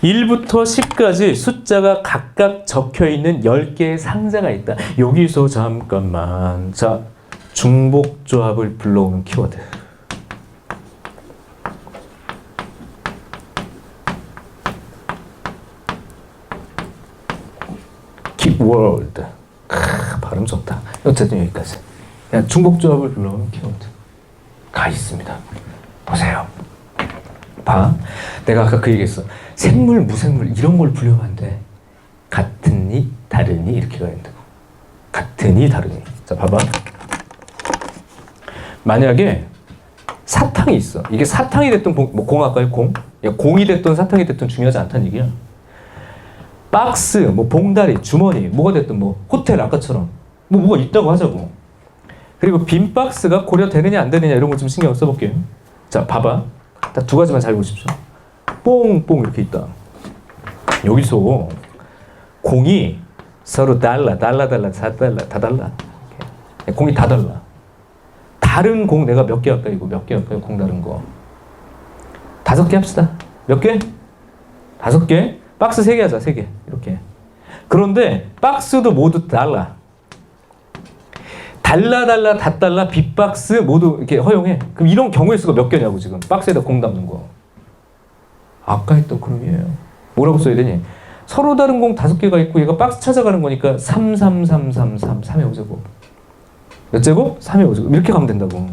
1부터 10까지 숫자가 각각 적혀있는 10개의 상자가 있다. 여기서 잠깐만. 자, 중복조합을 불러오는 키워드. 키워드. 발음 좋다. 어쨌든 여기까지. 그냥 중복조합을 불러오는 키워드가 있습니다. 보세요. 봐. 내가 아까 그 얘기했어. 생물, 무생물 이런 걸 불려면 안 돼. 같으니, 다르니 이렇게 가야 된다고. 같으니, 다르니. 자, 봐봐. 만약에 사탕이 있어. 이게 사탕이 됐든 공 할까요? 공? 공이 됐든 사탕이 됐든 중요하지 않다는 얘기야. 박스, 봉다리, 주머니, 뭐가 됐든 호텔 아까처럼 뭐가 있다고 하자고. 그리고 빈 박스가 고려되느냐 안 되느냐 이런 거 좀 신경 써볼게요. 자, 봐봐. 딱 두 가지만 잘 보십시오. 뽕뽕 이렇게 있다. 여기서 공이 서로 달라, 다 달라. 공이 다 달라. 다른 공 내가 몇 개 할까요? 이거 몇 개 할까요? 공 다른 거. 5개 합시다. 몇 개? 5개? 박스 3개 하자. 3개. 이렇게. 그런데 박스도 모두 달라. 다 달라, 빅박스 모두 이렇게 허용해. 그럼 이런 경우의 수가 몇 개냐고 지금. 박스에다 공 담는 거. 아까 했던 그림이에요. 뭐라고 써야 되니? 서로 다른 공 5개가 있고 얘가 박스 찾아가는 거니까 3, 3, 3, 3, 3, 3의 5제곱. 몇 제곱? 3의 5제곱. 이렇게 가면 된다고.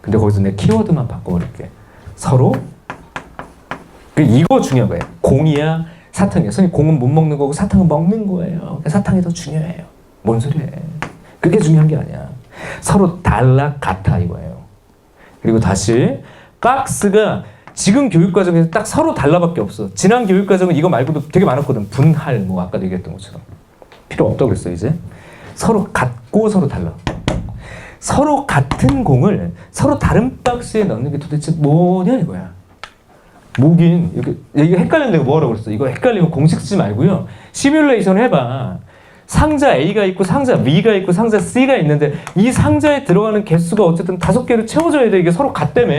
근데 거기서 내 키워드만 바꿔버릴게. 서로. 이거 중요한 거예요. 공이야, 사탕이야. 선생님, 공은 못 먹는 거고 사탕은 먹는 거예요. 사탕이 더 중요해요. 뭔 소리해. 그게 중요한 게 아니야. 서로 달라, 같아 이거예요. 그리고 다시 박스가 지금 교육과정에서 딱 서로 달라밖에 없어. 지난 교육과정은 이거 말고도 되게 많았거든. 분할, 아까도 얘기했던 것처럼. 필요 없다고 그랬어, 이제. 서로 같고 서로 달라. 서로 같은 공을 서로 다른 박스에 넣는 게 도대체 뭐냐 이거야. 뭐긴 이거 헷갈렸는데 뭐라고 그랬어. 이거 헷갈리면 공식 쓰지 말고요. 시뮬레이션 해봐. 상자 A가 있고 상자 B가 있고 상자 C가 있는데 이 상자에 들어가는 개수가 어쨌든 5개를 채워줘야 돼. 이게 서로 같다며.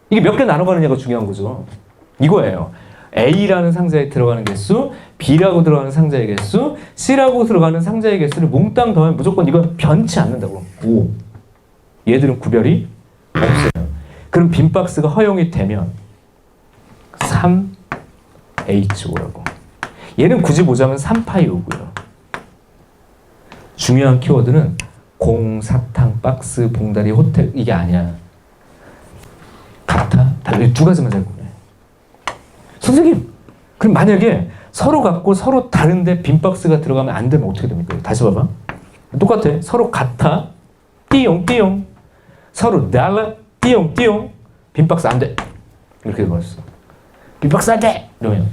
이게 몇 개 나눠가느냐가 중요한 거죠. 이거예요. A라는 상자에 들어가는 개수, B라고 들어가는 상자의 개수, C라고 들어가는 상자의 개수를 몽땅 더하면 무조건 이건 변치 않는다고. 5. 얘들은 구별이 없어요. 그럼 빈 박스가 허용이 되면 3H5라고. 얘는 굳이 보자면 3파이 5고요. 중요한 키워드는 공, 사탕, 박스, 봉다리, 호텔 이게 아니야. 같아? 이 두 가지만 잘 보네. 선생님, 그럼 만약에 서로 같고 서로 다른데 빈 박스가 들어가면 안 되면 어떻게 됩니까? 다시 봐봐. 똑같아. 서로 같아. 띠용 띠용. 서로 달라. 띠용 띠용. 빈 박스 안 돼. 이렇게 돼버렸어. 빈 박스 안 돼. 이러면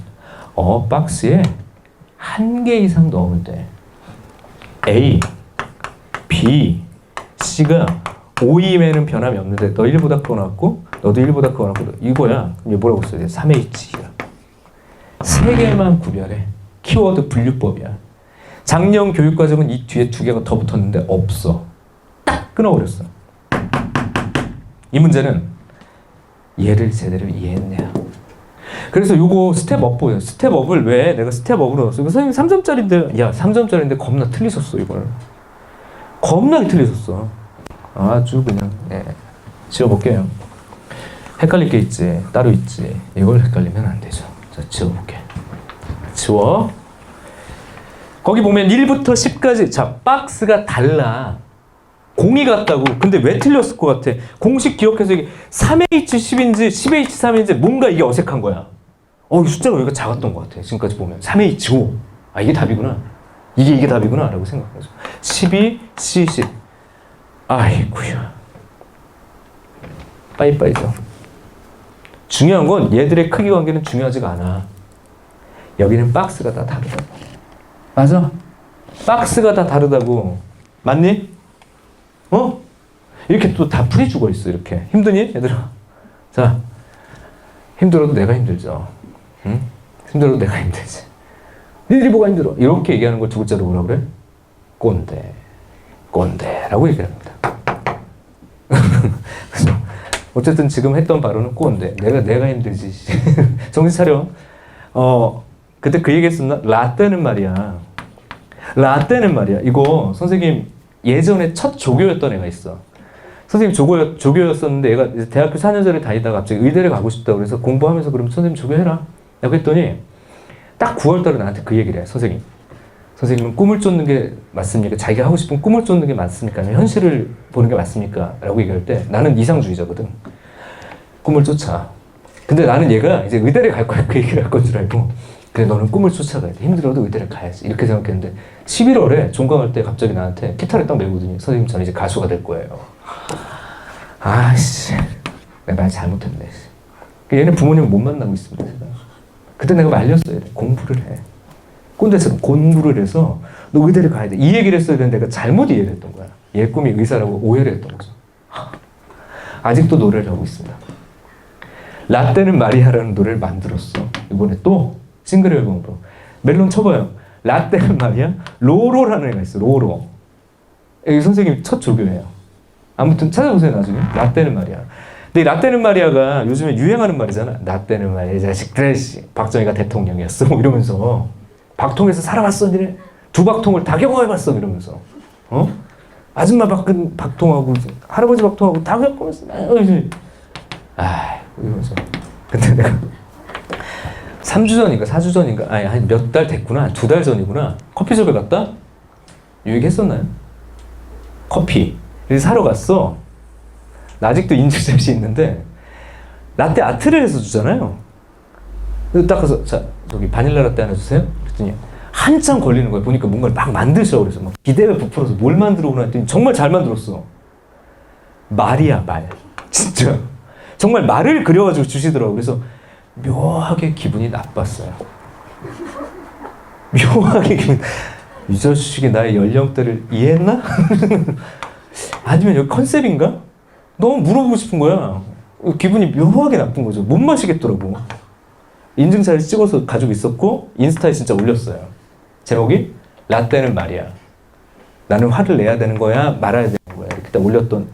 박스에 한 개 이상 넣으면 돼. A, B, C가 5임에는 변함이 없는데 너 1보다 크고 나왔고 너도 1보다 크고 나왔고 이거야. 이제 뭐라고 써야 돼? 3H야. 세 개만 구별해. 키워드 분류법이야. 작년 교육과정은 이 뒤에 두 개가 더 붙었는데 없어. 딱 끊어버렸어. 이 문제는 얘를 제대로 이해했네요. 그래서 요거 스텝업 보여요. 스텝업을 왜 내가 스텝업으로 넣었어? 이거 선생님 3점짜리인데 야 3점짜리인데 겁나 틀리셨어 이걸. 겁나게 틀리셨어. 아주 그냥 지워볼게요. 헷갈릴 게 있지. 따로 있지. 이걸 헷갈리면 안 되죠. 자, 지워볼게. 지워. 거기 보면 1부터 10까지 자 박스가 달라. 공이 같다고. 근데 왜 틀렸을 것 같아? 공식 기억해서 이게 3H10인지 10H3인지 뭔가 이게 어색한 거야. 이 숫자가 여기가 작았던 것 같아. 지금까지 보면 3H5. 아 이게 답이구나. 이게 답이구나 라고 생각하죠. 12, C10. 아이고야. 빠이빠이죠. 중요한 건 얘들의 크기 관계는 중요하지가 않아. 여기는 박스가 다 다르다고. 맞아? 박스가 다 다르다고. 맞니? 이렇게 또 다 풀이 죽어 있어. 이렇게 힘드니 얘들아? 자, 힘들어도 내가 힘들죠. 응? 힘들어도 내가 힘들지. 니들이 뭐가 힘들어? 이렇게 얘기하는 걸 두 글자로 뭐라 그래? 꼰대. 꼰대라고 얘기합니다. 그래서 어쨌든 지금 했던 발언은 꼰대. 내가 힘들지. 정신 차려. 그때 그 얘기했었나? 라떼는 말이야. 라떼는 말이야. 이거 선생님 예전에 첫 조교였던 애가 있어. 선생님 조교였었는데 얘가 이제 대학교 4년제를 다니다가 갑자기 의대를 가고 싶다고 그래서 공부하면서 그럼 선생님 조교해라. 라고 했더니 딱 9월달에 나한테 그 얘기를 해. 선생님은 꿈을 쫓는 게 맞습니까? 자기가 하고 싶은 꿈을 쫓는 게 맞습니까? 아니면 현실을 보는 게 맞습니까? 라고 얘기할 때 나는 이상주의자거든. 꿈을 쫓아. 근데 나는 얘가 이제 의대를 갈 거야. 그 얘기를 할 건 줄 알고 그래 너는 꿈을 쫓아가야 돼. 힘들어도 의대를 가야지. 이렇게 생각했는데 11월에 종강할 때 갑자기 나한테 기타를 딱 메고더니 선생님 저는 이제 가수가 될 거예요. 아씨 내가 말 잘못했네. 얘는 부모님을 못 만나고 있습니다. 제가. 그때 내가 말렸어야 돼. 공부를 해. 꼰대처럼 공부를 해서 너 의대를 가야 돼. 이 얘기를 했어야 되는데 내가 잘못 이해를 했던 거야. 얘 꿈이 의사라고 오해를 했던 거죠. 아직도 노래를 하고 있습니다. 라떼는 마리아라는 노래를 만들었어. 이번에 또 싱글 앨범으로. 멜론 쳐봐요. 라떼는 마리아, 로로라는 애가 있어. 로로. 여기 선생님 첫 조교예요. 아무튼 찾아보세요 나중에. 라떼는 마리아. 근데 이 라떼는 마리아가 요즘에 유행하는 말이잖아. 라떼는 마리아 이 자식들. 박정희가 대통령이었어. 뭐 이러면서 박통에서 살아왔어 니네. 두 박통을 다 경험해봤어 이러면서. 아줌마 박통하고 할아버지 박통하고 다 겪으면서 이러면서. 근데 내가 3주 전인가 4주 전인가 아니 한 몇 달 됐구나. 2달 전이구나. 커피숍에 갔다? 이 얘기 했었나요? 커피를 사러 갔어. 나 아직도 인증샷이 있는데 라떼 아트를 해서 주잖아요. 그래서 딱 가서 자 여기 바닐라 라떼 하나 주세요. 그랬더니 한참 걸리는 거야. 보니까 뭔가를 막 만드셔. 그래서 막 기대에 부풀어서 뭘 만들어 오나 했더니 정말 잘 만들었어. 말이야 말. 진짜 정말 말을 그려가지고 주시더라고. 그래서 묘하게 기분이 나빴어요. 묘하게 기분. 이 자식이 나의 연령대를 이해했나? 아니면 여기 컨셉인가? 너무 물어보고 싶은 거야. 기분이 묘하게 나쁜 거죠. 못 마시겠더라고. 인증샷을 찍어서 가지고 있었고 인스타에 진짜 올렸어요. 제목이 라떼는 말이야. 나는 화를 내야 되는 거야? 말아야 되는 거야? 이렇게 딱 올렸던.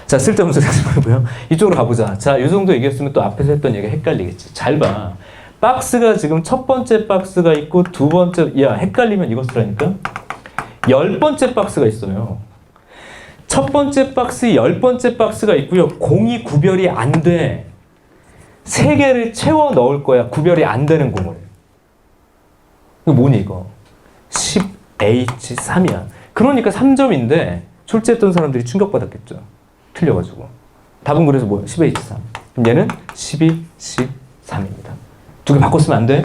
자, 쓸데없는 소리 하지 말고요. 이쪽으로 가보자. 자, 이 정도 얘기했으면 또 앞에서 했던 얘기가 헷갈리겠지. 잘 봐. 박스가 지금 첫 번째 박스가 있고 두 번째, 야, 헷갈리면 이거 쓰라니까? 10번째 박스가 있어요. 첫 번째 박스, 10번째 박스가 있고요. 공이 구별이 안 돼. 3개를 채워 넣을 거야. 구별이 안 되는 공을. 이거 뭐니, 이거? 10H3이야. 그러니까 3점인데 출제했던 사람들이 충격받았겠죠. 틀려가지고. 답은 그래서 뭐예요? 10H3. 그럼 얘는 12C3입니다. 두 개 바꿨으면 안 돼?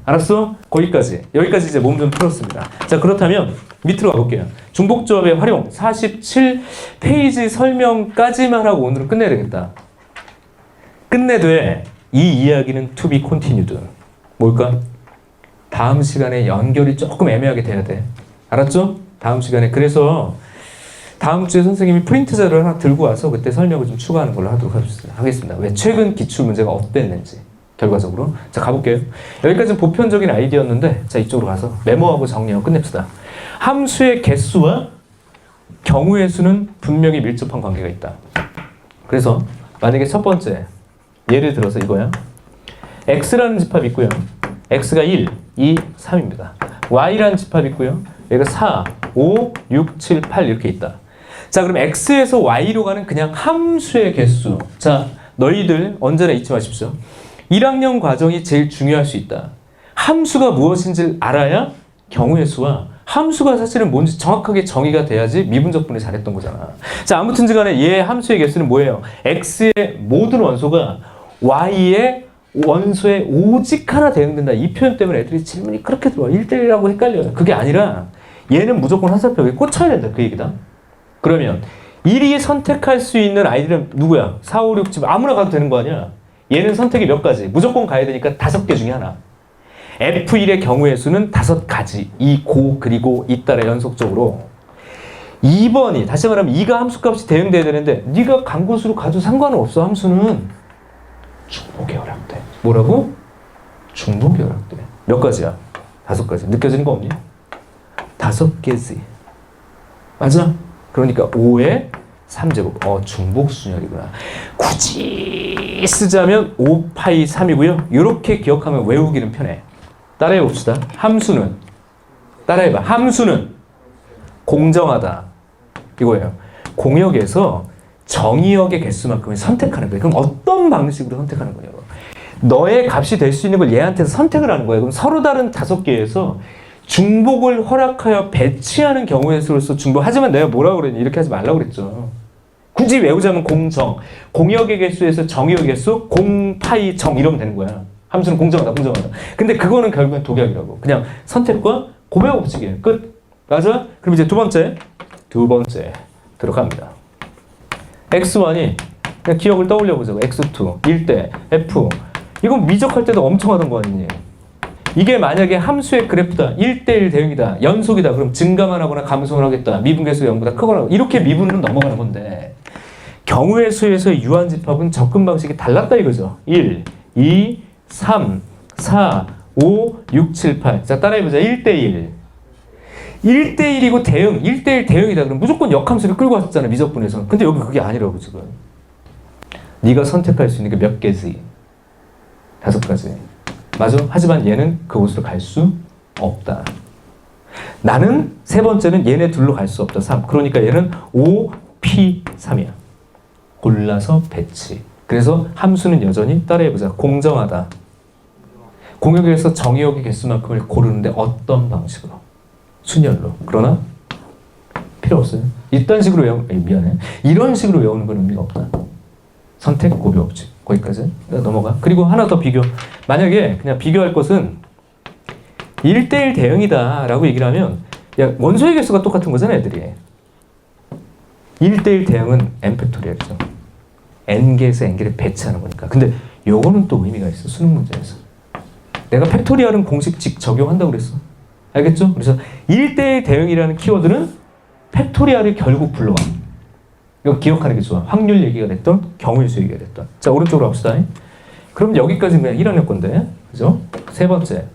알았어? 거기까지. 여기까지 이제 몸 좀 풀었습니다. 자, 그렇다면 밑으로 가볼게요. 중복조합의 활용 47페이지 설명까지만 하고 오늘은 끝내야 되겠다. 끝내되 이 이야기는 to be continued. 뭘까? 다음 시간에 연결이 조금 애매하게 돼야 돼. 알았죠? 다음 시간에. 그래서 다음 주에 선생님이 프린트 자료를 하나 들고 와서 그때 설명을 좀 추가하는 걸로 하도록 하겠습니다. 왜 최근 기출문제가 어땠는지 결과적으로. 자, 가볼게요. 여기까지는 보편적인 아이디어였는데 자, 이쪽으로 가서 메모하고 정리하고 끝냅시다. 함수의 개수와 경우의 수는 분명히 밀접한 관계가 있다. 그래서 만약에 첫 번째 예를 들어서 이거야. x라는 집합이 있고요. x가 1, 2, 3입니다. y라는 집합이 있고요. 얘가 4, 5, 6, 7, 8 이렇게 있다. 자, 그럼 x에서 y로 가는 그냥 함수의 개수. 자, 너희들 언제나 잊지 마십시오. 1학년 과정이 제일 중요할 수 있다. 함수가 무엇인지 알아야 경우의 수와 함수가 사실은 뭔지 정확하게 정의가 돼야지 미분적분을 잘했던 거잖아. 자, 아무튼 간에 얘 함수의 개수는 뭐예요? x의 모든 원소가 y의 원소에 오직 하나 대응된다. 이 표현 때문에 애들이 질문이 그렇게 들어와. 1대1이라고 헷갈려요. 그게 아니라 얘는 무조건 화살표에 꽂혀야 된다. 그 얘기다. 그러면 1이 선택할 수 있는 아이들은 누구야? 4, 5, 6, 7 아무나 가도 되는 거 아니야? 얘는 선택이 몇 가지? 무조건 가야 되니까 5개 중에 하나. F1의 경우의 수는 5가지. 이 고 그리고 잇따라 연속적으로. 2번이 다시 말하면 2가 함수값이 대응돼야 되는데 네가 강고수로 가도 상관은 없어. 함수는 중복의 허락돼. 뭐라고? 중복의 허락돼. 몇 가지야? 5가지. 느껴지는 거 없니? 5개지. 맞아? 그러니까 5의 3제곱. 중복순열이구나. 굳이 쓰자면 5파이 3이고요. 이렇게 기억하면 외우기는 편해. 따라해 봅시다. 함수는 따라해봐. 함수는 공정하다. 이거예요. 공역에서 정의역의 개수만큼을 선택하는 거예요. 그럼 어떤 방식으로 선택하는 거냐고. 너의 값이 될 수 있는 걸 얘한테서 선택을 하는 거예요. 그럼 서로 다른 5개에서 중복을 허락하여 배치하는 경우의 수로서 중복. 하지만 내가 뭐라고 그랬니? 이렇게 하지 말라고 그랬죠. 굳이 외우자면 공정. 공역의 개수에서 정의역의 개수, 공파이 정 이러면 되는 거야. 함수는 공정하다, 공정하다. 근데 그거는 결국엔 독약이라고. 그냥 선택과 고백 법칙이에요. 끝. 맞아? 그럼 이제 두 번째 들어갑니다. x1이 그냥 기억을 떠올려 보자고. x2, 1대, f. 이건 미적할 때도 엄청 하던 거 아니니? 이게 만약에 함수의 그래프다. 1대1 대응이다. 연속이다. 그럼 증가만 하거나 감소를 하겠다. 미분계수가 0보다 크거나. 이렇게 미분은 넘어가는 건데 경우의 수에서 유한집합은 접근 방식이 달랐다 이거죠. 1, 2, 3, 4, 5, 6, 7, 8. 자, 따라해보자. 1대1. 1대1이고 대응. 1대1 대응이다. 그럼 무조건 역함수를 끌고 왔잖아. 미적분에서. 근데 여기 그게 아니라고 지금. 네가 선택할 수 있는 게 몇 개지? 5가지. 맞아? 하지만 얘는 그곳으로 갈 수 없다. 나는 세 번째는 얘네 둘로 갈 수 없다. 3. 그러니까 얘는 5P3이야. 골라서 배치. 그래서 함수는 여전히 따라해보자. 공정하다. 공역에서 정의역의 개수만큼을 고르는데 어떤 방식으로? 순열로. 그러나 필요 없어요. 이딴 식으로 미안해. 이런 식으로 외우는 건 의미가 없다. 선택, 고려 법칙. 거기까지 넘어가. 그리고 하나 더 비교. 만약에 그냥 비교할 것은 1대1 대응이다 라고 얘기를 하면 야, 원소의 개수가 똑같은 거잖아 애들이. 1대1 대응은 n팩토리얼이죠. n개에서 n개를 배치하는 거니까. 근데 요거는 또 의미가 있어. 수능 문제에서. 내가 팩토리얼은 공식 적용한다고 그랬어. 알겠죠? 그래서 1대1 대응이라는 키워드는 팩토리얼을 결국 불러와. 이거 기억하는 게 좋아. 확률 얘기가 됐던, 경우의 수 얘기가 됐던. 자, 오른쪽으로 갑시다. 그럼 여기까지는 그냥 1학년 건데. 그죠? 세 번째.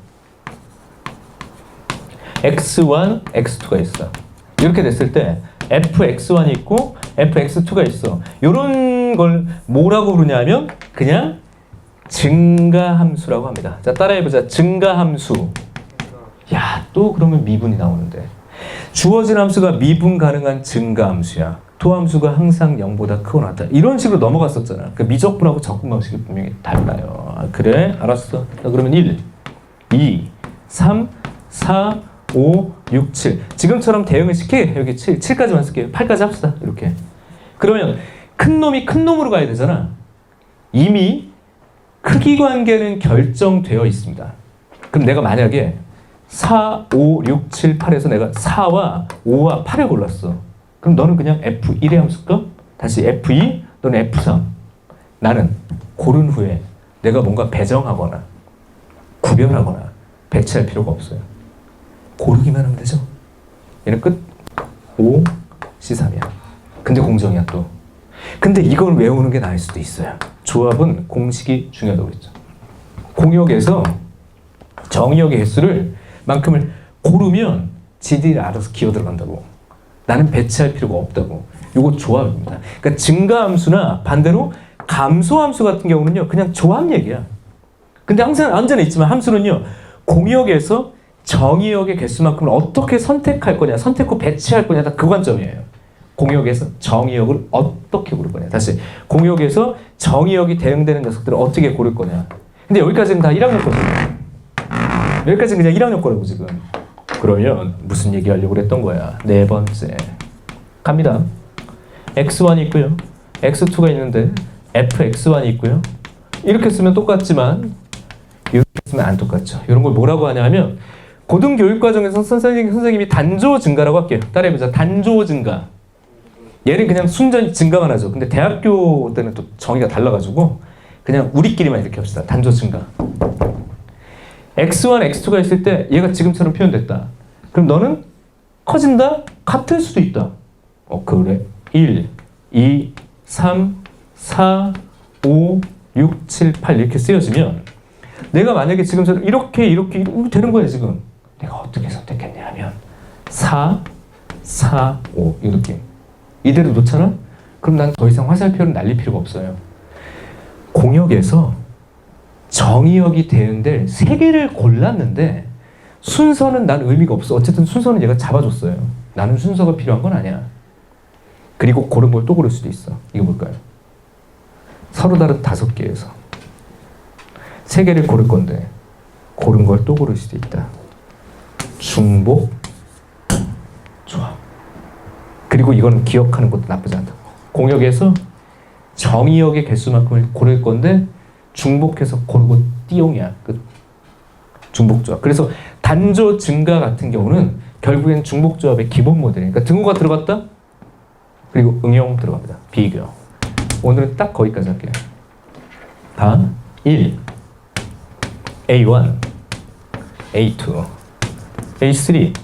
x1, x2가 있어. 이렇게 됐을 때 fx1이 있고 fx2가 있어. 이런 걸 뭐라고 부르냐면 그냥 증가함수라고 합니다. 자, 따라해보자. 증가함수. 야, 또 그러면 미분이 나오는데. 주어진 함수가 미분 가능한 증가함수야. 도함수가 항상 0보다 크거나 같다. 이런 식으로 넘어갔었잖아. 그 미적분하고 적분 방식이 분명히 달라요. 아, 그래? 알았어. 자, 그러면 1, 2, 3, 4, 5, 6, 7. 지금처럼 대응을 시키게 여기 7까지만 쓸게요. 8까지 합시다. 이렇게. 그러면 큰 놈이 큰 놈으로 가야 되잖아. 이미 크기 관계는 결정되어 있습니다. 그럼 내가 만약에 4, 5, 6, 7, 8에서 내가 4와 5와 8을 골랐어. 그럼 너는 그냥 F1에 함 쓸까? 다시 F2, 너는 F3. 나는 고른 후에 내가 뭔가 배정하거나 구별하거나 배치할 필요가 없어요. 고르기만 하면 되죠. 얘는 끝. 5, C3이야. 근데 공정이야 또. 근데 이걸 외우는 게 나을 수도 있어요. 조합은 공식이 중요하다고 그랬죠. 공역에서 정의역의 개수를 만큼을 고르면 지들이 알아서 기어 들어간다고. 나는 배치할 필요가 없다고. 이거 조합입니다. 그러니까 증가함수나 반대로 감소함수 같은 경우는요, 그냥 조합 얘기야. 근데 항상 언제나 있지만 함수는요, 공역에서 정의역의 개수만큼을 어떻게 선택할 거냐, 선택 후 배치할 거냐, 다 그 관점이에요. 공역에서 정의역을 어떻게 고를 거냐. 다시 공역에서 정의역이 대응되는 녀석들을 어떻게 고를 거냐. 근데 여기까지는 다 1학년 거잖아요. 여기까지는 그냥 1학년 거라고 지금. 그러면 무슨 얘기 하려고 그랬던 거야. 네 번째 갑니다. x1이 있고요. x2가 있는데 fx1이 있고요. 이렇게 쓰면 똑같지만 이렇게 쓰면 안 똑같죠. 이런 걸 뭐라고 하냐면 고등교육과정에서 선생님이 단조 증가라고 할게요. 따라해보자. 단조 증가. 얘는 그냥 순전히 증가만 하죠. 근데 대학교 때는 또 정의가 달라가지고 그냥 우리끼리만 이렇게 합시다. 단조 증가. x1, x2가 있을 때 얘가 지금처럼 표현됐다. 그럼 너는 커진다? 같을 수도 있다. 그래. 1, 2, 3, 4, 5, 6, 7, 8 이렇게 쓰여지면 내가 만약에 지금처럼 이렇게 되는 거야 지금. 내가 어떻게 선택했냐 하면 4, 4, 5 이 느낌. 이대로 놓잖아? 그럼 난 더 이상 화살표를 날릴 필요가 없어요. 공역에서 정의역이 대응될 3개를 골랐는데 순서는 난 의미가 없어. 어쨌든 순서는 얘가 잡아줬어요. 나는 순서가 필요한 건 아니야. 그리고 고른 걸 또 고를 수도 있어. 이거 뭘까요? 서로 다른 5개에서 3개를 고를 건데 고른 걸 또 고를 수도 있다. 중복 조합. 그리고 이건 기억하는 것도 나쁘지 않다. 공역에서 정의역의 개수만큼을 고를 건데 중복해서 고르고 띠용이야. 끝. 중복조합. 그래서 단조 증가 같은 경우는 결국엔 중복조합의 기본 모델이니까 그러니까 등호가 들어갔다. 그리고 응용 들어갑니다. 비교. 오늘은 딱 거기까지 할게요. 다 1, A1, A2, A3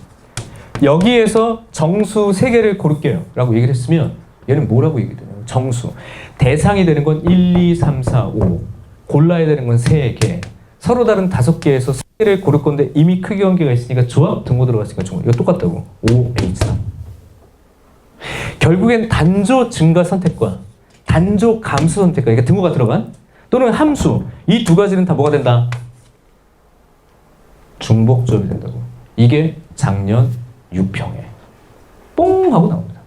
여기에서 정수 3개를 고를게요 라고 얘기를 했으면 얘는 뭐라고 얘기되나요? 정수. 대상이 되는 건 1, 2, 3, 4, 5 골라야 되는 건 3개. 서로 다른 5개에서 3개를 고를 건데 이미 크기 관계가 있으니까 조합 등호 들어갔으니까 중호. 이거 똑같다고. 5, H3. 결국엔 단조 증가 선택과 단조 감수 선택과 그러니까 등호가 들어간 또는 함수 이 2가지는 다 뭐가 된다? 중복조합이 된다고. 이게 작년 6평에 뽕 하고 나옵니다.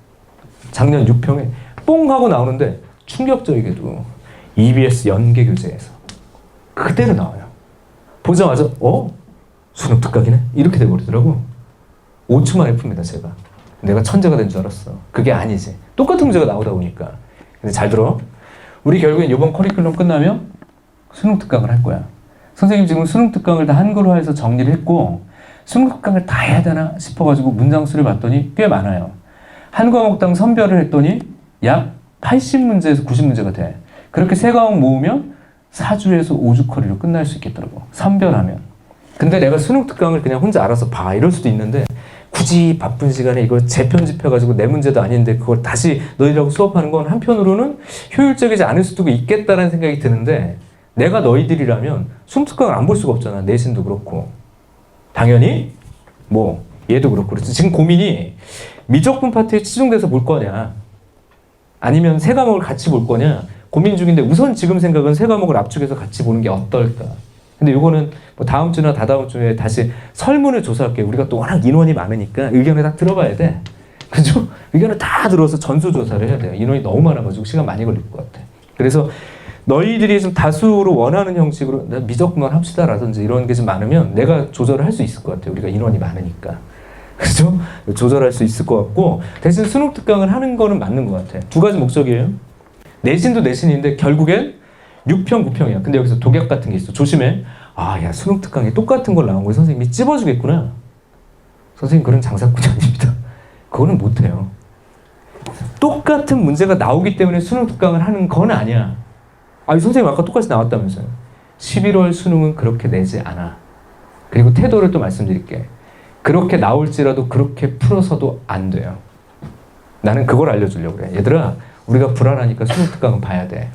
작년 6평에 뽕 하고 나오는데 충격적이게도 EBS 연계 교재에서 그대로 나와요. 보자마자 수능 특각이네? 이렇게 돼버리더라고. 5초 만에 풉니다 제가. 내가 천재가 된 줄 알았어. 그게 아니지. 똑같은 문제가 나오다 보니까. 근데 잘 들어. 우리 결국엔 이번 커리큘럼 끝나면 수능 특강을 할 거야. 선생님 지금 수능 특강을 다 한글화해서 정리를 했고 수능 특강을 다 해야 되나 싶어가지고 문장 수를 봤더니 꽤 많아요. 한 과목당 선별을 했더니 약 80문제에서 90문제가 돼. 그렇게 3과목 모으면 4주에서 5주 커리로 끝날 수 있겠더라고. 선별하면. 근데 내가 수능 특강을 그냥 혼자 알아서 봐 이럴 수도 있는데 굳이 바쁜 시간에 이걸 재편집해가지고 내 문제도 아닌데 그걸 다시 너희들하고 수업하는 건 한편으로는 효율적이지 않을 수도 있겠다라는 생각이 드는데 내가 너희들이라면 수능 특강을 안 볼 수가 없잖아. 내신도 그렇고. 당연히 뭐 얘도 그렇고. 그래서 지금 고민이 미적분 파트에 치중돼서 볼 거냐 아니면 3과목을 같이 볼 거냐 고민 중인데 우선 지금 생각은 3과목을 압축해서 같이 보는 게 어떨까. 근데 이거는 뭐 다음 주나 다다음 주에 다시 설문을 조사할게요. 우리가 또 워낙 인원이 많으니까 의견을 다 들어봐야 돼. 그죠? 의견을 다 들어서 전수조사를 해야 돼요. 인원이 너무 많아가지고 시간 많이 걸릴 것 같아. 그래서 너희들이 좀 다수로 원하는 형식으로 미적분만 합시다라든지 이런 게 좀 많으면 내가 조절을 할 수 있을 것 같아요. 우리가 인원이 많으니까. 그죠? 조절할 수 있을 것 같고 대신 수능 특강을 하는 거는 맞는 것 같아. 두 가지 목적이에요. 내신도 내신인데 결국엔 6평, 9평이야. 근데 여기서 독약 같은 게 있어. 조심해. 아, 야, 수능 특강에 똑같은 걸 나온 거 선생님이 찝어주겠구나. 선생님 그런 장사꾼이 아닙니다. 그거는 못해요. 똑같은 문제가 나오기 때문에 수능 특강을 하는 건 아니야. 아니, 선생님 아까 똑같이 나왔다면서요. 11월 수능은 그렇게 내지 않아. 그리고 태도를 또 말씀드릴게. 그렇게 나올지라도 그렇게 풀어서도 안 돼요. 나는 그걸 알려주려고 그래. 얘들아, 우리가 불안하니까 수능 특강은 봐야 돼.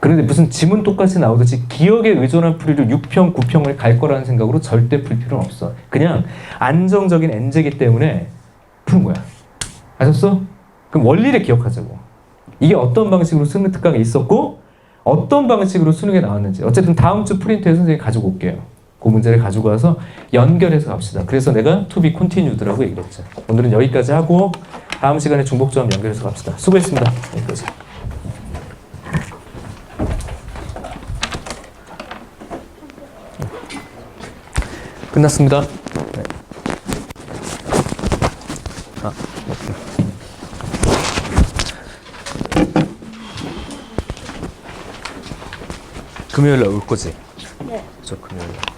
그런데 무슨 지문 똑같이 나오듯이 기억에 의존한 풀이로 6평, 9평을 갈 거라는 생각으로 절대 풀 필요는 없어. 그냥 안정적인 N제기 때문에 푸는 거야. 아셨어? 그럼 원리를 기억하자고. 이게 어떤 방식으로 수능 특강에 있었고 어떤 방식으로 수능에 나왔는지. 어쨌든 다음 주 프린트에 선생님이 가지고 올게요. 그 문제를 가지고 와서 연결해서 갑시다. 그래서 내가 to be continued라고 얘기를 했죠. 오늘은 여기까지 하고 다음 시간에 중복조합 연결해서 갑시다. 수고했습니다. 여기까지. 끝났습니다. 네. 금요일 날 올 거지? 네. 저 금요일 날.